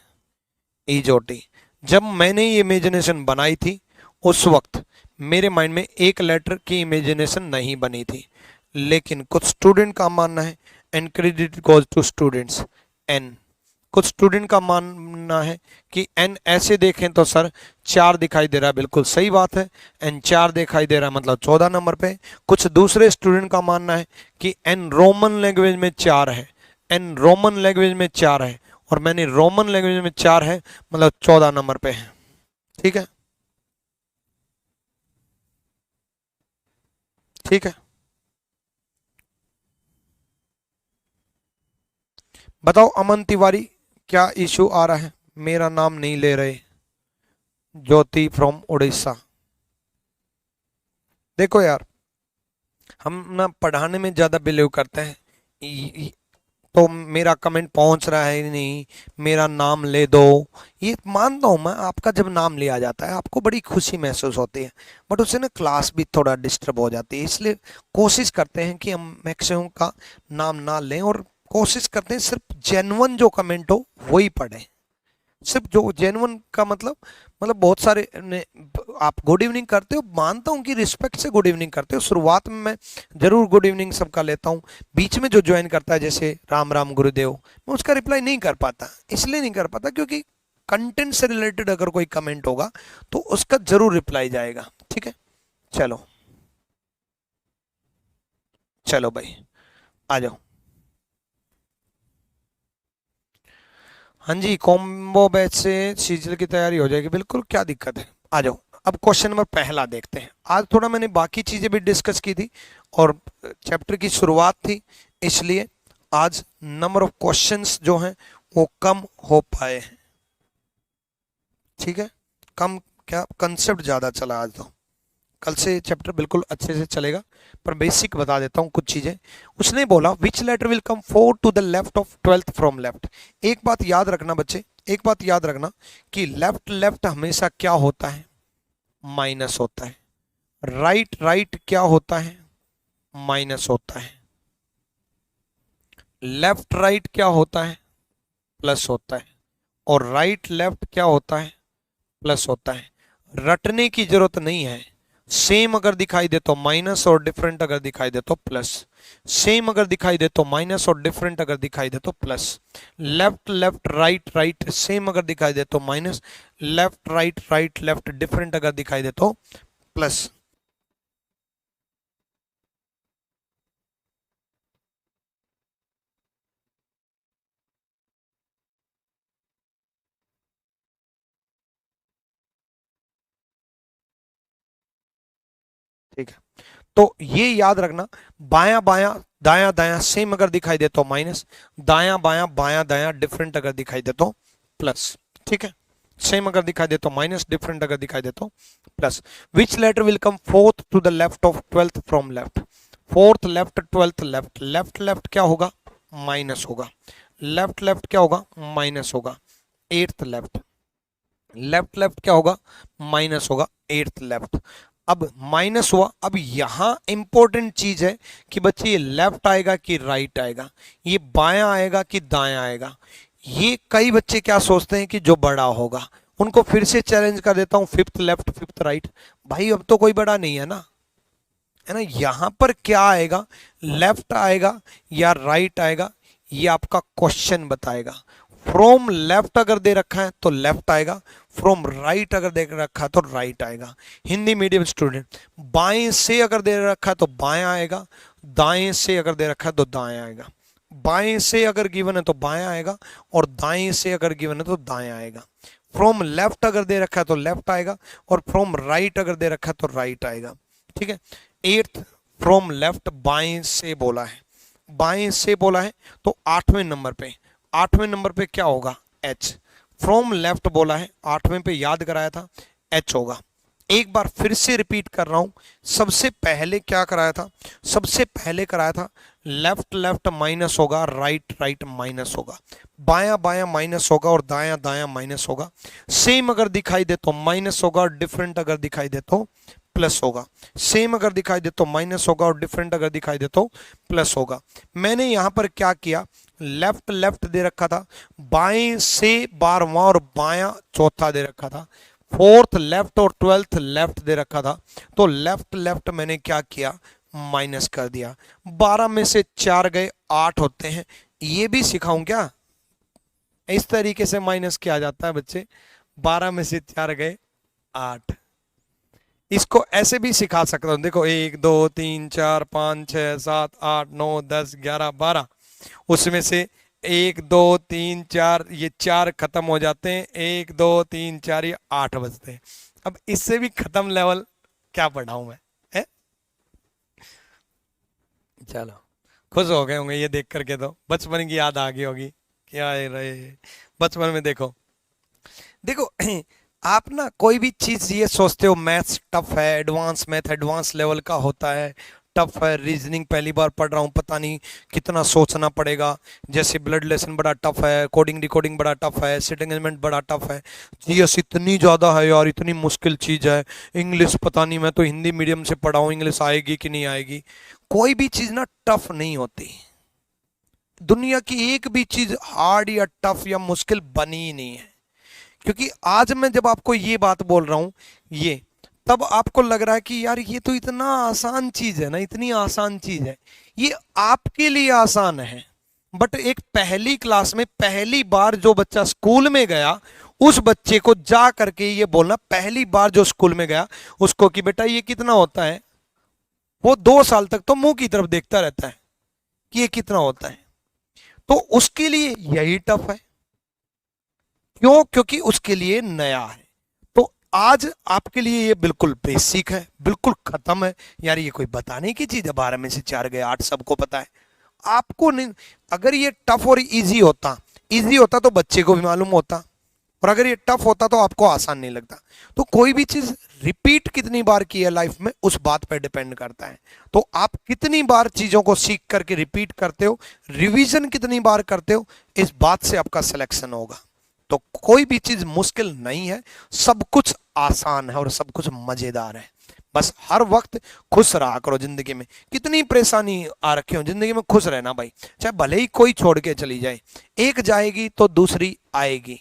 ईजोटी जब मैंने ये इमेजिनेशन बनाई थी उस वक्त मेरे माइंड में एक लेटर की इमेजिनेशन नहीं बनी थी, लेकिन कुछ स्टूडेंट का मानना है and credit goes to students N. कुछ स्टूडेंट का मानना है कि एन ऐसे देखें तो सर 4 दिखाई दे रहा है, बिल्कुल सही बात है। एन 4 दिखाई दे रहा है मतलब 14 नंबर पे। कुछ दूसरे स्टूडेंट का मानना है कि एन रोमन लैंग्वेज में 4 है, एन रोमन लैंग्वेज में 4 है, और मैंने रोमन लैंग्वेज में 4 है मतलब 14 नंबर पे है। ठीक है, ठीक है, बताओ अमन तिवारी, क्या इशू आ रहा है? मेरा नाम नहीं ले रहे। ज्योति फ्रॉम उड़ीसा। देखो यार, हम ना पढ़ाने में ज्यादा बिलीव करते हैं, तो मेरा कमेंट पहुंच रहा है ही नहीं, मेरा नाम ले दो। ये मानता हूं मैं, आपका जब नाम लिया जाता है आपको बड़ी खुशी महसूस होती है, बट उससे ना क्लास भी थोड़ा डिस्टर्ब हो जाती है, इसलिए कोशिश करते हैं कि हम मैक्सिमम का नाम ना लें, और कोशिश करते हैं सिर्फ जेन्युइन जो कमेंट हो वही पढ़ें। सिर्फ जो जेन्युइन का मतलब बहुत सारे आप गुड इवनिंग करते हो, मानता हूं कि रिस्पेक्ट से गुड इवनिंग करते हो, शुरुआत में मैं जरूर गुड इवनिंग सबका लेता हूं, बीच में जो ज्वाइन करता है जैसे राम राम गुरुदेव, मैं उसका रिप्लाई नहीं कर पाता। इसलिए नहीं कर पाता क्योंकि कंटेंट से रिलेटेड अगर कोई कमेंट होगा तो उसका जरूर रिप्लाई जाएगा। ठीक है, चलो चलो भाई, आ जाओ। हाँ जी, कॉम्बो बैच से सीजल की तैयारी हो जाएगी, बिल्कुल, क्या दिक्कत है, आ जाओ। अब क्वेश्चन नंबर पहला देखते हैं। आज थोड़ा मैंने बाकी चीजें भी डिस्कस की थी और चैप्टर की शुरुआत थी, इसलिए आज नंबर ऑफ क्वेश्चंस जो हैं वो कम हो पाए हैं। ठीक है, कम क्या, कंसेप्ट ज्यादा चला आज तो। कल से चैप्टर बिल्कुल अच्छे से चलेगा, पर बेसिक बता देता हूँ कुछ चीजें। उसने बोला which letter will come four to the left of 12th from left. एक बात याद रखना बच्चे, एक बात याद रखना कि लेफ्ट लेफ्ट हमेशा क्या होता है, माइनस होता है। राइट राइट क्या होता है, माइनस होता है। लेफ्ट राइट क्या होता है, प्लस होता है। और राइट लेफ्ट क्या होता है, प्लस होता है। रटने की जरूरत नहीं है, सेम अगर दिखाई दे तो माइनस और डिफरेंट अगर दिखाई दे तो प्लस, सेम अगर दिखाई दे तो माइनस और डिफरेंट अगर दिखाई दे तो plus. Left left right right same अगर दिखाई दे तो minus, left right right left different अगर दिखाई दे तो प्लस। ठीक है, तो ये याद रखना, बायां बायां दायां दायां सेम अगर दिखाई दे तो माइनस, दायां बायां बायां दायां डिफरेंट अगर दिखाई दे तो प्लस। ठीक है, सेम अगर दिखाई दे तो माइनस, डिफरेंट अगर दिखाई दे तो plus. Which letter will come fourth to the left of 12th from left. Fourth left, 12th left, left left क्या होगा, माइनस होगा। लेफ्ट लेफ्ट क्या होगा, माइनस होगा। 8th लेफ्ट, लेफ्ट लेफ्ट क्या होगा, माइनस होगा। 8th लेफ्ट, अब माइनस हुआ। अब यहां इंपॉर्टेंट चीज है कि बच्चे ये लेफ्ट आएगा कि राइट आएगा, ये बायां आएगा कि दायां आएगा। ये कई बच्चे क्या सोचते हैं कि जो बड़ा होगा, उनको फिर से चैलेंज कर देता हूं, 5th लेफ्ट 5th राइट। भाई अब तो कोई बड़ा नहीं है ना, है ना। यहां पर क्या आएगा, लेफ्ट आएगा या राइट आएगा, ये आपका क्वेश्चन बताएगा। फ्रॉम लेफ्ट अगर दे रखा है तो लेफ्ट आएगा, फ्रॉम राइट अगर दे रखा है तो राइट आएगा। हिंदी मीडियम स्टूडेंट, बाएं से अगर दे रखा है तो बायां आएगा, दाएं से अगर दे रखा है तो दायां आएगा। बाएं से अगर गिवन है तो बायां आएगा, और दाएं से अगर गिवन है तो दायां आएगा। फ्रॉम लेफ्ट अगर दे रखा है तो लेफ्ट आएगा, और फ्रॉम राइट अगर दे रखा है तो राइट आएगा। ठीक है, 8th फ्रॉम लेफ्ट बाएं से बोला है, बाएं से बोला है, तो 8वें नंबर पे, 8वें नंबर पे क्या होगा, एच। फ्रॉम लेफ्ट बोला है, 8वें पे याद कराया था, एच होगा। एक बार फिर से रिपीट कर रहा हूं, सबसे पहले क्या कराया था, सबसे पहले कराया था लेफ्ट लेफ्ट माइनस होगा, राइट राइट माइनस होगा, बायां बायां माइनस होगा, और दायां दायां माइनस होगा। सेम अगर दिखाई दे तो माइनस होगा, और डिफरेंट अगर दिखाई दे तो प्लस होगा। सेम अगर दिखाई दे तो माइनस होगा, और डिफरेंट अगर दिखाई दे तो प्लस होगा। मैंने यहां पर क्या किया, लेफ्ट लेफ्ट दे रखा था, बाएं से 12वां और बायां चौथा दे रखा था। 4th लेफ्ट और 12th लेफ्ट दे रखा था, तो लेफ्ट लेफ्ट मैंने क्या किया, माइनस कर दिया। 12 में से 4 गए, 8 होते हैं। ये भी सिखाऊं क्या, इस तरीके से माइनस किया जाता है बच्चे। 12 में से 4 गए, 8। इसको ऐसे भी सिखा सकता हूं, देखो 1 2 3 4 5 6 7 8 9 10 11 12, उसमें से 1 2 3 4 ये 4 खत्म हो जाते हैं, 1 2 3 4 ये 8 बचते हैं। अब इससे भी खत्म लेवल क्या पढ़ाऊं मैं, है? चलो, खुश हो गए होंगे ये देख करके, तो बचपन की याद आ गई होगी। क्या है रहे बचपन में, देखो देखो आप ना कोई भी चीज ये सोचते हो मैथ्स टफ है, एडवांस मैथ एडवांस लेवल का होता है, टफ है, रीजनिंग पहली बार पढ़ रहा हूँ, पता नहीं कितना सोचना पड़ेगा, जैसे ब्लड लेसन बड़ा टफ है, कोडिंग डिकोडिंग बड़ा टफ है, सिटिंग एलिमेंट बड़ा टफ है, जीएस इतनी ज़्यादा है यार, इतनी मुश्किल चीज़ है, इंग्लिश पता नहीं, मैं तो हिंदी मीडियम से पढ़ा हूँ, इंग्लिश आएगी कि नहीं आएगी। कोई भी चीज़ ना टफ नहीं होती, दुनिया की एक भी चीज़ हार्ड या टफ या मुश्किल बनी ही नहीं है। क्योंकि आज मैं जब आपको ये बात बोल रहा हूं, ये तब आपको लग रहा है कि यार ये तो इतना आसान चीज है ना, इतनी आसान चीज है, ये आपके लिए आसान है। बट एक पहली क्लास में पहली बार जो बच्चा स्कूल में गया, उस बच्चे को जा करके ये बोलना, पहली बार जो स्कूल में गया उसको, कि बेटा ये कितना होता है, वो 2 साल तक तो मुंह की तरफ देखता रहता है कि ये कितना होता है। तो उसके लिए यही टफ है। क्यों? क्योंकि उसके लिए नया है। तो आज आपके लिए ये बिल्कुल बेसिक है, बिल्कुल खत्म है, यार ये कोई बताने की चीज है, 12 में से 4 गए 8 सबको पता है, आपको नहीं। अगर ये टफ और इजी होता, इजी होता तो बच्चे को भी मालूम होता, और अगर ये टफ होता तो आपको आसान नहीं लगता। तो कोई भी चीज रिपीट कितनी बार की है लाइफ में, उस बात पर डिपेंड करता है। तो आप कितनी बार चीजों को सीख करके रिपीट करते हो, रिवीजन कितनी बार करते हो, इस बात से आपका सिलेक्शन होगा। तो कोई भी चीज मुश्किल नहीं है, सब कुछ आसान है और सब कुछ मजेदार है। बस हर वक्त खुश रहा करो जिंदगी में, कितनी परेशानी आ रखी हो जिंदगी में, खुश रहना भाई, चाहे भले ही कोई छोड़ के चली जाए, एक जाएगी तो दूसरी आएगी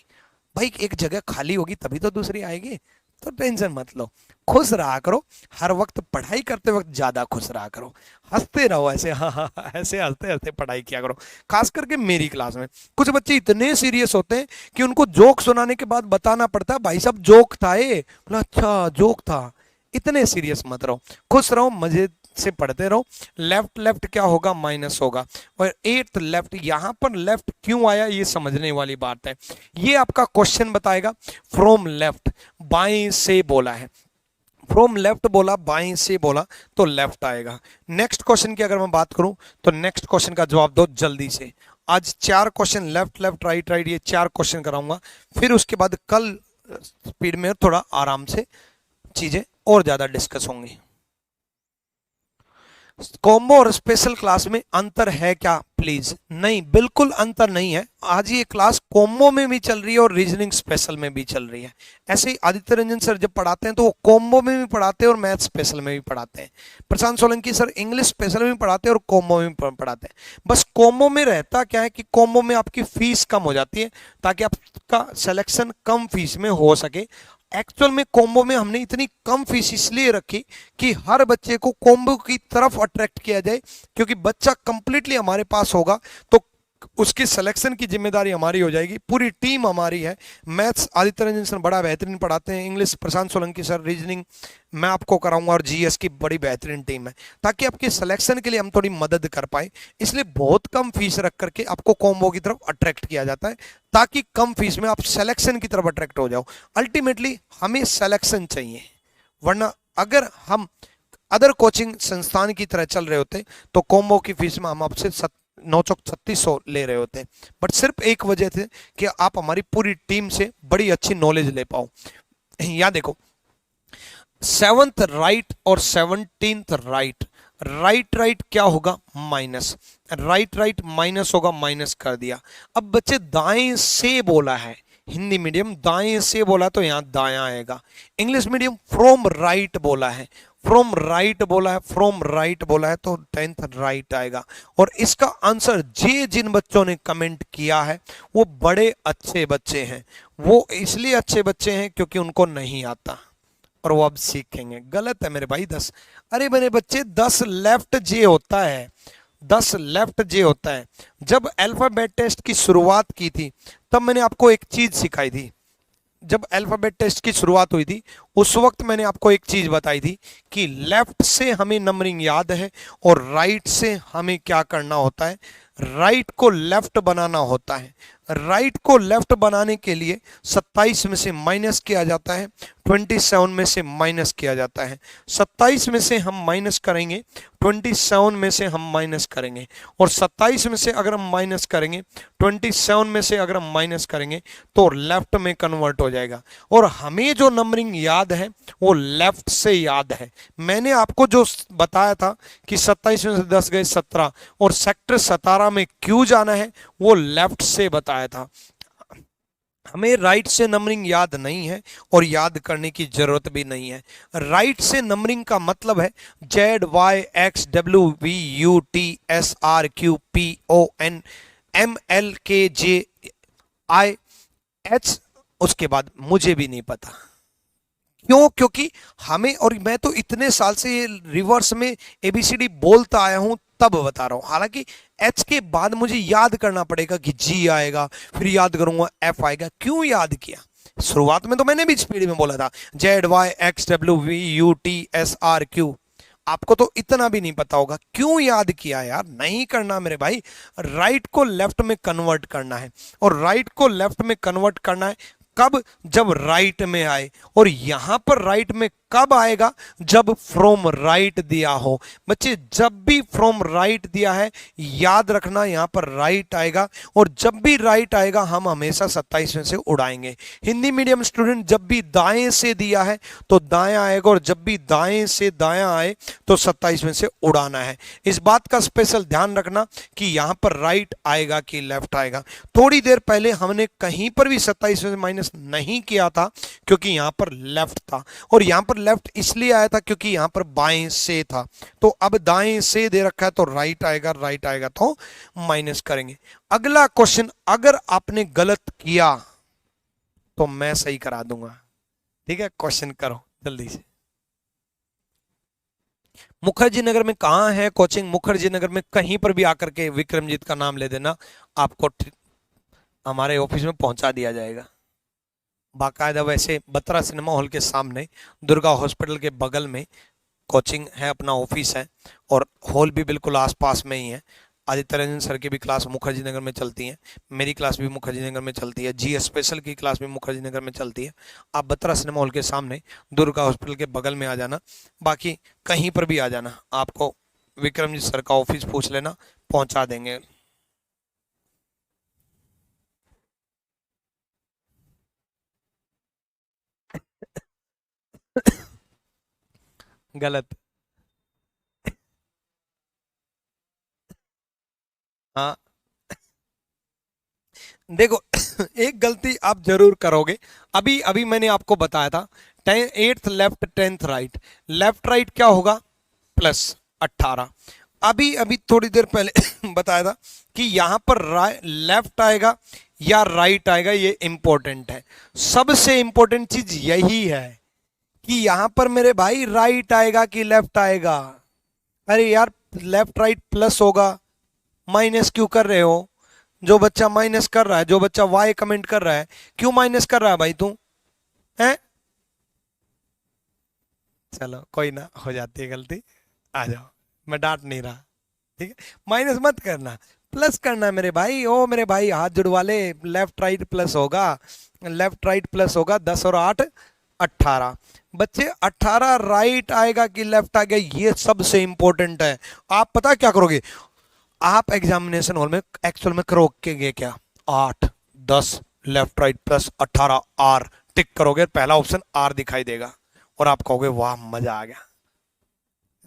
भाई, एक जगह खाली होगी तभी तो दूसरी आएगी। तो टेंशन मत लो, खुश रहा करो, हर वक्त पढ़ाई करते वक्त ज्यादा खुश रहा करो, हंसते रहो ऐसे, हाँ हाँ हाँ, ऐसे हंसते हंसते पढ़ाई किया करो। खास करके मेरी क्लास में कुछ बच्चे इतने सीरियस होते हैं कि उनको जोक सुनाने के बाद बताना पड़ता है, भाई साहब जोक था ये, बोला अच्छा जोक था। इतने सीरियस मत रहो, खुश रहो, मजे से पढ़ते रहो। लेफ्ट लेफ्ट क्या होगा, माइनस होगा। और 8th लेफ्ट, यहां पर लेफ्ट क्यों आया ये समझने वाली बात है, ये आपका क्वेश्चन बताएगा। फ्रॉम लेफ्ट, बाएं से बोला है, फ्रॉम लेफ्ट बोला, बाएं से बोला, तो लेफ्ट आएगा। नेक्स्ट क्वेश्चन की अगर मैं बात करूं, तो नेक्स्ट क्वेश्चन का जवाब दो जल्दी से। आज 4 question left left right right, ये 4 क्वेश्चन कराऊंगा, फिर उसके बाद कल स्पीड में थोड़ा आराम से चीजें और ज्यादा डिस्कस होंगी। कॉम्बो और स्पेशल क्लास में अंतर है क्या? प्लीज नहीं, बिल्कुल अंतर नहीं है। आज ये क्लास कॉम्बो में भी चल रही है और रीजनिंग स्पेशल में भी चल रही है। ऐसे ही आदित्य रंजन सर जब पढ़ाते हैं तो वो कॉम्बो में भी पढ़ाते हैं और मैथ स्पेशल में भी पढ़ाते हैं। प्रशांत सोलंकी सर इंग्लिश स्पेशल में भी पढ़ाते हैं और कॉम्बो में भी पढ़ाते हैं। बस कॉम्बो में रहता क्या है कि कॉम्बो में आपकी फीस कम हो जाती है, ताकि आपका सिलेक्शन कम फीस में हो सके। एक्चुअल में कॉम्बो में हमने इतनी कम फीस इसलिए रखी कि हर बच्चे को कॉम्बो की तरफ अट्रैक्ट किया जाए, क्योंकि बच्चा कंप्लीटली हमारे पास होगा तो उसकी सिलेक्शन की जिम्मेदारी हमारी हो जाएगी, पूरी टीम हमारी है। मैथ्स आदित्य रंजन सर बड़ा बेहतरीन पढ़ाते हैं, इंग्लिश प्रशांत सोलंकी सर, रीजनिंग मैं आपको कराऊंगा, और जीएस की बड़ी बेहतरीन टीम है, ताकि आपके सिलेक्शन के लिए हम थोड़ी मदद कर पाए। इसलिए बहुत कम फीस रख करके आपको कॉम्बो की तरफ अट्रैक्ट किया जाता है, ताकि कम फीस में आप सिलेक्शन की तरफ अट्रैक्ट हो जाओ। अल्टीमेटली हमें सिलेक्शन चाहिए, वरना अगर हम अदर कोचिंग संस्थान की तरह चल रहे होते तो कॉम्बो की फीस में हम आपसे 9,3600 ले रहे होते, बट सिर्फ एक वजह थी कि आप हमारी पूरी टीम से बड़ी अच्छी नॉलेज ले पाओ। यहां देखो, 7th राइट और 17th राइट, राइट राइट क्या होगा, माइनस, राइट राइट माइनस होगा, माइनस कर दिया। अब बच्चे दाएं से बोला है, हिंदी मीडियम दाएं से बोला तो यहां दायां आएगा। इंग्लिश मीडियम फ्रॉम राइट बोला है, फ्रॉम राइट बोला है, फ्रॉम राइट बोला है, तो 10th राइट आएगा। और इसका आंसर जे जिन बच्चों ने कमेंट किया है वो बड़े अच्छे बच्चे हैं। वो इसलिए अच्छे बच्चे हैं क्योंकि उनको नहीं आता और वो अब सीखेंगे। गलत है मेरे भाई 10, अरे मेरे बच्चे 10 लेफ्ट जे होता है, 10 लेफ्ट जे होता है। जब अल्फाबेट टेस्ट की शुरुआत की थी तब मैंने आपको एक चीज सिखाई थी, जब अल्फाबेट टेस्ट की शुरुआत हुई थी उस वक्त मैंने आपको एक चीज बताई थी कि लेफ्ट से हमें नंबरिंग याद है और राइट से हमें क्या करना होता है, राइट को लेफ्ट बनाना होता है। राइट को लेफ्ट बनाने के लिए 27 में से माइनस किया जाता है, 27 में से माइनस किया जाता है। 27 में से हम माइनस करेंगे, 27 में से हम माइनस करेंगे, और 27 में से अगर हम माइनस करेंगे, 27 में से अगर हम माइनस करेंगे तो लेफ्ट में कन्वर्ट हो जाएगा। और हमें जो नंबरिंग याद है वो लेफ्ट से याद है। मैंने आपको जो बताया था कि 27 में से 10 गए 17, और सेक्टर 17 में क्यों जाना है वो लेफ्ट से बताया था। हमें राइट से नंबरिंग याद नहीं है और याद करने की जरूरत भी नहीं है। राइट से नंबरिंग का मतलब है ZYXWVUTSRQPONMLKJIH, उसके बाद मुझे भी नहीं पता क्यों, क्योंकि हमें, और मैं तो इतने साल से ये रिवर्स में एबीसीडी बोलता आया हूं तब बता रहा हूं। हालांकि एच के बाद मुझे याद करना पड़ेगा कि जी आएगा, फिर याद करूंगा एफ आएगा। क्यों याद किया? शुरुआत में तो मैंने भी स्पीड में बोला था ZYXWVUTSRQ। आपको तो इतना भी नहीं पता होगा। क्यों याद किया यार? नहीं करना मेरे भाई। राइट को लेफ्ट में कन्वर्ट करना है, और राइट को लेफ्ट में कन्वर्ट करना है कब? जब राइट में आए। और यहां पर राइट में कब आएगा? जब फ्रॉम राइट दिया हो। बच्चे जब भी फ्रॉम राइट दिया है, याद रखना यहां पर राइट आएगा, और जब भी राइट आएगा हम हमेशा 27 में से उड़ाएंगे। हिंदी मीडियम स्टूडेंट, जब भी दाएं से दिया है तो दायां आएगा, और जब भी दाएं से दायां आए तो 27 में से उड़ाना है। इस बात का स्पेशल ध्यान रखना कि यहां पर राइट आएगा कि लेफ्ट आएगा। थोड़ी देर पहले हमने कहीं पर भी 27 में से माइनस नहीं किया था क्योंकि यहां पर लेफ्ट था, और यहां पर लेफ्ट इसलिए आया था क्योंकि यहां पर बाएं से था। तो अब दाएं से दे रखा है तो राइट आएगा, राइट आएगा तो माइनस करेंगे। अगला क्वेश्चन अगर आपने गलत किया तो मैं सही करा दूंगा। ठीक है, क्वेश्चन करो जल्दी से। मुखर्जी नगर में कहां है कोचिंग? मुखर्जी नगर में कहीं पर भी आकर के विक्रमजीत का नाम ले देना, आपको हमारे ऑफिस में पहुंचा दिया जाएगा। बाकायदा वैसे बत्रा सिनेमा हॉल के सामने, दुर्गा हॉस्पिटल के बगल में कोचिंग है, अपना ऑफिस है, और हॉल भी बिल्कुल आसपास में ही है। आदित्य रंजन सर की भी क्लास मुखर्जी नगर में चलती है, मेरी क्लास भी मुखर्जी नगर में चलती है, जी स्पेशल की क्लास भी मुखर्जी नगर में चलती है। आप बत्रा सिनेमा हॉल के सामने दुर्गा हॉस्पिटल के बगल में आ जाना, बाकी कहीं पर भी आ जाना, आपको विक्रमजीत सर का ऑफिस पूछ लेना, पहुंचा देंगे। गलत। हाँ, देखो एक गलती आप जरूर करोगे। अभी अभी मैंने आपको बताया था, 8th left 10th right, left right क्या होगा? प्लस 18। अभी अभी थोड़ी देर पहले बताया था कि यहां पर लेफ्ट आएगा या राइट आएगा, ये इंपॉर्टेंट है। सबसे इंपॉर्टेंट चीज यही है कि यहां पर मेरे भाई राइट आएगा कि लेफ्ट आएगा। अरे यार, लेफ्ट राइट प्लस होगा, माइनस क्यों कर रहे हो? जो बच्चा माइनस कर रहा है, जो बच्चा वाई कमेंट कर रहा है, क्यों माइनस कर रहा है भाई तू? है? चलो कोई ना, हो जाती है गलती, आ जाओ, मैं डांट नहीं रहा। ठीक है, माइनस मत करना, प्लस करना मेरे भाई। ओ मेरे भाई हाथ जुड़वा ले, लेफ्ट राइट प्लस होगा, लेफ्ट राइट प्लस होगा, 10 और 8 18। बच्चे 18 राइट आएगा कि लेफ्ट आएगा, ये सबसे इंपॉर्टेंट है। आप पता क्या करोगे? आप एग्जामिनेशन हॉल में एक्चुअल में करोगे क्या? 8 10 लेफ्ट राइट प्लस 18 आर, टिक करोगे, पहला ऑप्शन आर दिखाई देगा, और आप कहोगे वाह मजा आ गया,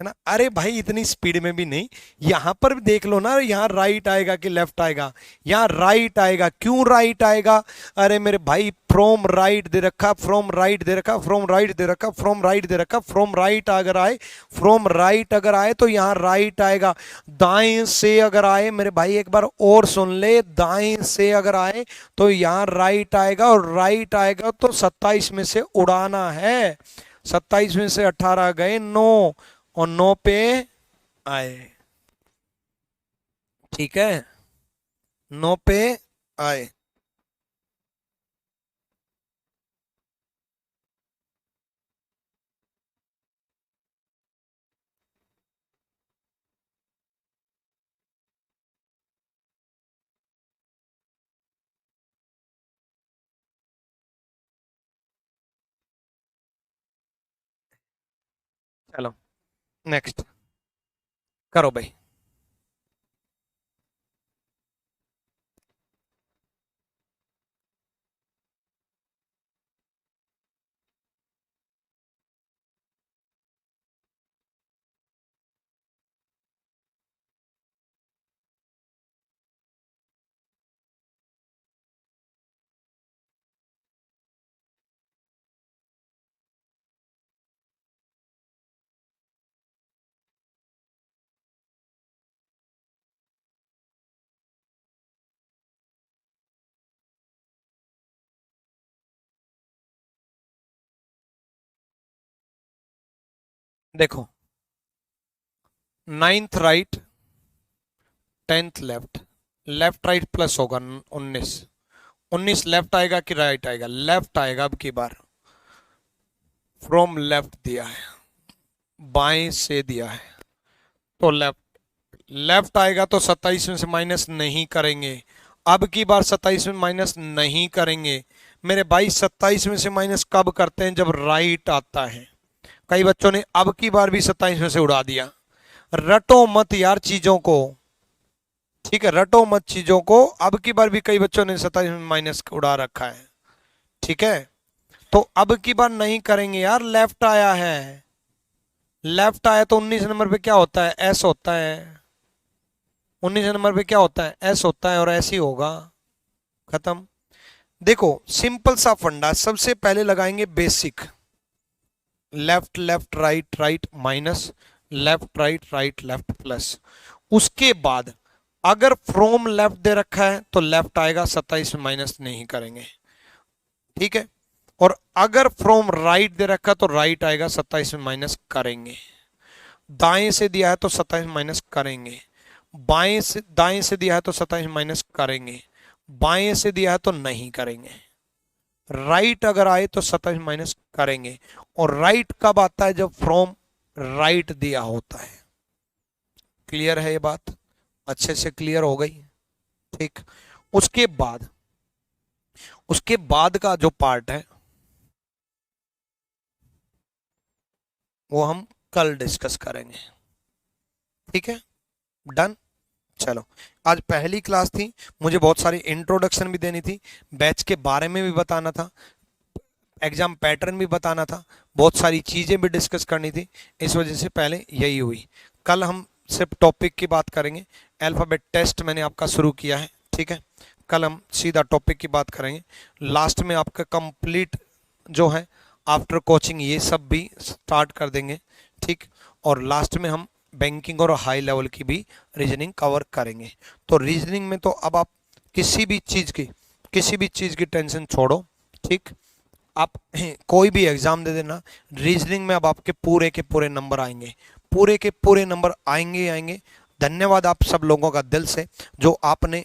है ना? अरे भाई इतनी स्पीड में भी नहीं, यहां पर भी देख लो ना, यहां राइट आएगा कि लेफ्ट आएगा? यहां राइट आएगा। क्यों राइट आएगा? अरे मेरे भाई, फ्रॉम राइट दे रखा, फ्रॉम राइट दे रखा, फ्रॉम राइट दे रखा, फ्रॉम राइट दे रखा, फ्रॉम राइट अगर आए, फ्रॉम राइट अगर आए तो यहां राइट आएगा। दाएं से अगर आए मेरे भाई, एक बार और सुन ले, दाएं से अगर आए तो यहां राइट आएगा, और राइट आएगा तो 27 में से उड़ाना है। 27 में से 18 गए 9, और 9 पे आए। ठीक है, 9 पे आए। चलो नेक्स्ट करो भाई। देखो, ninth right, tenth left, left right plus होगा 19। 19 लेफ्ट आएगा कि राइट आएगा? लेफ्ट आएगा अब की बार। फ्रॉम लेफ्ट दिया है, बाएं से दिया है, तो लेफ्ट, लेफ्ट आएगा तो 27 में से माइनस नहीं करेंगे। अब की बार 27 में माइनस नहीं करेंगे मेरे भाई। 27 में से माइनस कब करते हैं? जब राइट आता है। कई बच्चों ने अब की बार भी 27 में से उड़ा दिया। रटो मत यार चीजों को, ठीक है, रटो मत चीजों को। अब की बार भी कई बच्चों ने 27 में माइनस उड़ा रखा है, ठीक है। तो अब की बार नहीं करेंगे यार, लेफ्ट आया है। लेफ्ट आया तो 19 नंबर पे क्या होता है? एस होता है। 19 नंबर पे क्या होता है? एस होता है, और ऐसे ही होगा, खत्म। देखो सिंपल सा फंडा, सबसे पहले लगाएंगे basic. Left left right right minus, left right right left plus. उसके बाद अगर फ्रॉम लेफ्ट दे रखा है तो लेफ्ट आएगा, 27 में माइनस नहीं करेंगे, ठीक है। और अगर फ्रॉम राइट दे रखा है तो राइट आएगा, 27 में माइनस करेंगे। दाएं से दिया है तो 27 में माइनस करेंगे। बाएं से, दाएं से दिया है तो 27 में माइनस करेंगे। बाएं से दिया है तो नहीं करेंगे। राइट अगर आए तो 27 माइनस करेंगे। और राइट कब आता है? जब फ्रॉम राइट दिया होता है। क्लियर है ये बात? अच्छे से क्लियर हो गई, ठीक। उसके बाद, उसके बाद का जो पार्ट है वो हम कल डिस्कस करेंगे, ठीक है, डन। चलो, आज पहली क्लास थी, मुझे बहुत सारी इंट्रोडक्शन भी देनी थी, बैच के बारे में भी बताना था, एग्जाम पैटर्न भी बताना था, बहुत सारी चीजें भी डिस्कस करनी थी। इस वजह से पहले यही हुई। कल हम सिर्फ टॉपिक की बात करेंगे। अल्फाबेट टेस्ट मैंने आपका शुरू किया है, ठीक है। कल हम सीधा टॉपिक की बात करेंगे। लास्ट में आपका कंप्लीट जो है आफ्टर कोचिंग ये सब भी स्टार्ट कर देंगे, ठीक। और लास्ट में हम बैंकिंग और हाई लेवल की भी रीजनिंग कवर करेंगे। तो रीजनिंग में तो अब आप किसी भी चीज़ की, किसी भी चीज़ की टेंशन छोड़ो, ठीक। आप कोई भी एग्जाम दे देना, रीजनिंग में अब आपके पूरे के पूरे नंबर आएंगे, पूरे के पूरे नंबर आएंगे ही आएंगे। धन्यवाद आप सब लोगों का दिल से, जो आपने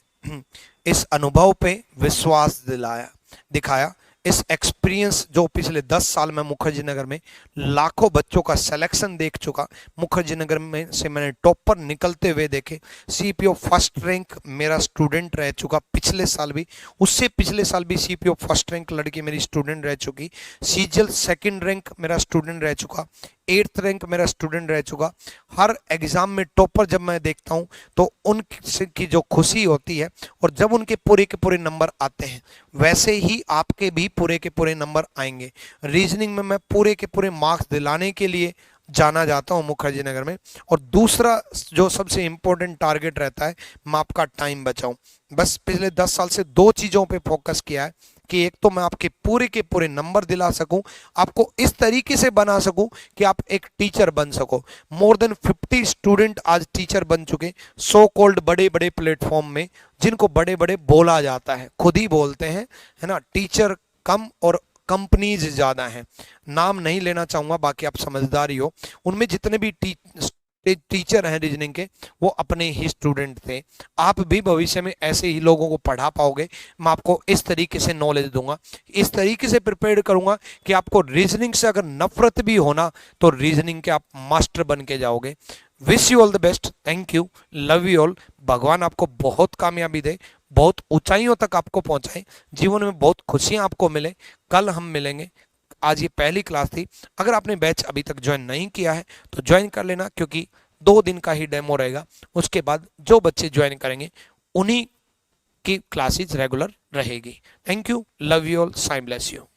इस अनुभव पे विश्वास दिलाया, दिखाया। इस एक्सपीरियंस जो पिछले 10 साल में मुखर्जी नगर में लाखों बच्चों का सिलेक्शन देख चुका, मुखर्जी नगर में से मैंने टॉपर निकलते हुए देखे। सीपीओ फर्स्ट रैंक मेरा स्टूडेंट रह चुका पिछले साल भी, उससे पिछले साल भी सीपीओ फर्स्ट रैंक लड़की मेरी स्टूडेंट रह चुकी। सीजीएल सेकंड रैंक मेरा स्टूडेंट रह चुका। 8th रैंक मेरा स्टूडेंट रह चुका। हर एग्जाम में टॉपर जब मैं देखता हूं तो उनकी जो खुशी होती है, और जब उनके पूरे के पूरे नंबर आते हैं, वैसे ही आपके भी पूरे के पूरे नंबर आएंगे। रीजनिंग में मैं पूरे के पूरे मार्क्स दिलाने के लिए जाना जाता हूं मुखर्जी नगर में। और दूसरा जो सबसे इंपॉर्टेंट टारगेट रहता है, मैं आपका टाइम बचाऊं। बस पिछले 10 साल से दो चीजों पे फोकस किया है, कि एक तो मैं आपके पूरे के पूरे नंबर दिला सकूं, आपको इस तरीके से बना सकूं कि आप एक टीचर बन सको। मोर देन 50 स्टूडेंट आज टीचर बन चुके, सो कॉल्ड बड़े बड़े प्लेटफॉर्म में, जिनको बड़े बड़े बोला जाता है, खुद ही बोलते हैं, है ना, टीचर कम और कंपनीज ज्यादा हैं। नाम नहीं लेना चाहूंगा, बाकी आप समझदार ही हो। उनमें जितने भी टीचर हैं रीजनिंग के, वो अपने ही स्टूडेंट थे। आप भी भविष्य में ऐसे ही लोगों को पढ़ा पाओगे। मैं आपको इस तरीके से नॉलेज दूंगा, इस तरीके से प्रिपेयर करूंगा कि आपको रीजनिंग से अगर नफरत भी होना तो रीजनिंग के आप मास्टर बन के जाओगे। Wish you all the best, thank you, love you all. भगवान आपको बहुत कामयाबी दे, बहुत ऊंचाइयों तक आपको पहुंचाए, जीवन में बहुत खुशियां आपको मिले। कल हम मिलेंगे, आज ये पहली क्लास थी। अगर आपने बैच अभी तक ज्वाइन नहीं किया है तो ज्वाइन कर लेना, क्योंकि 2 दिन का ही डेमो रहेगा। उसके बाद जो बच्चे ज्वाइन करेंगे उन्हीं की क्लासेस रेगुलर रहेगी। Thank you, love you all, साइम ब्लेस यू।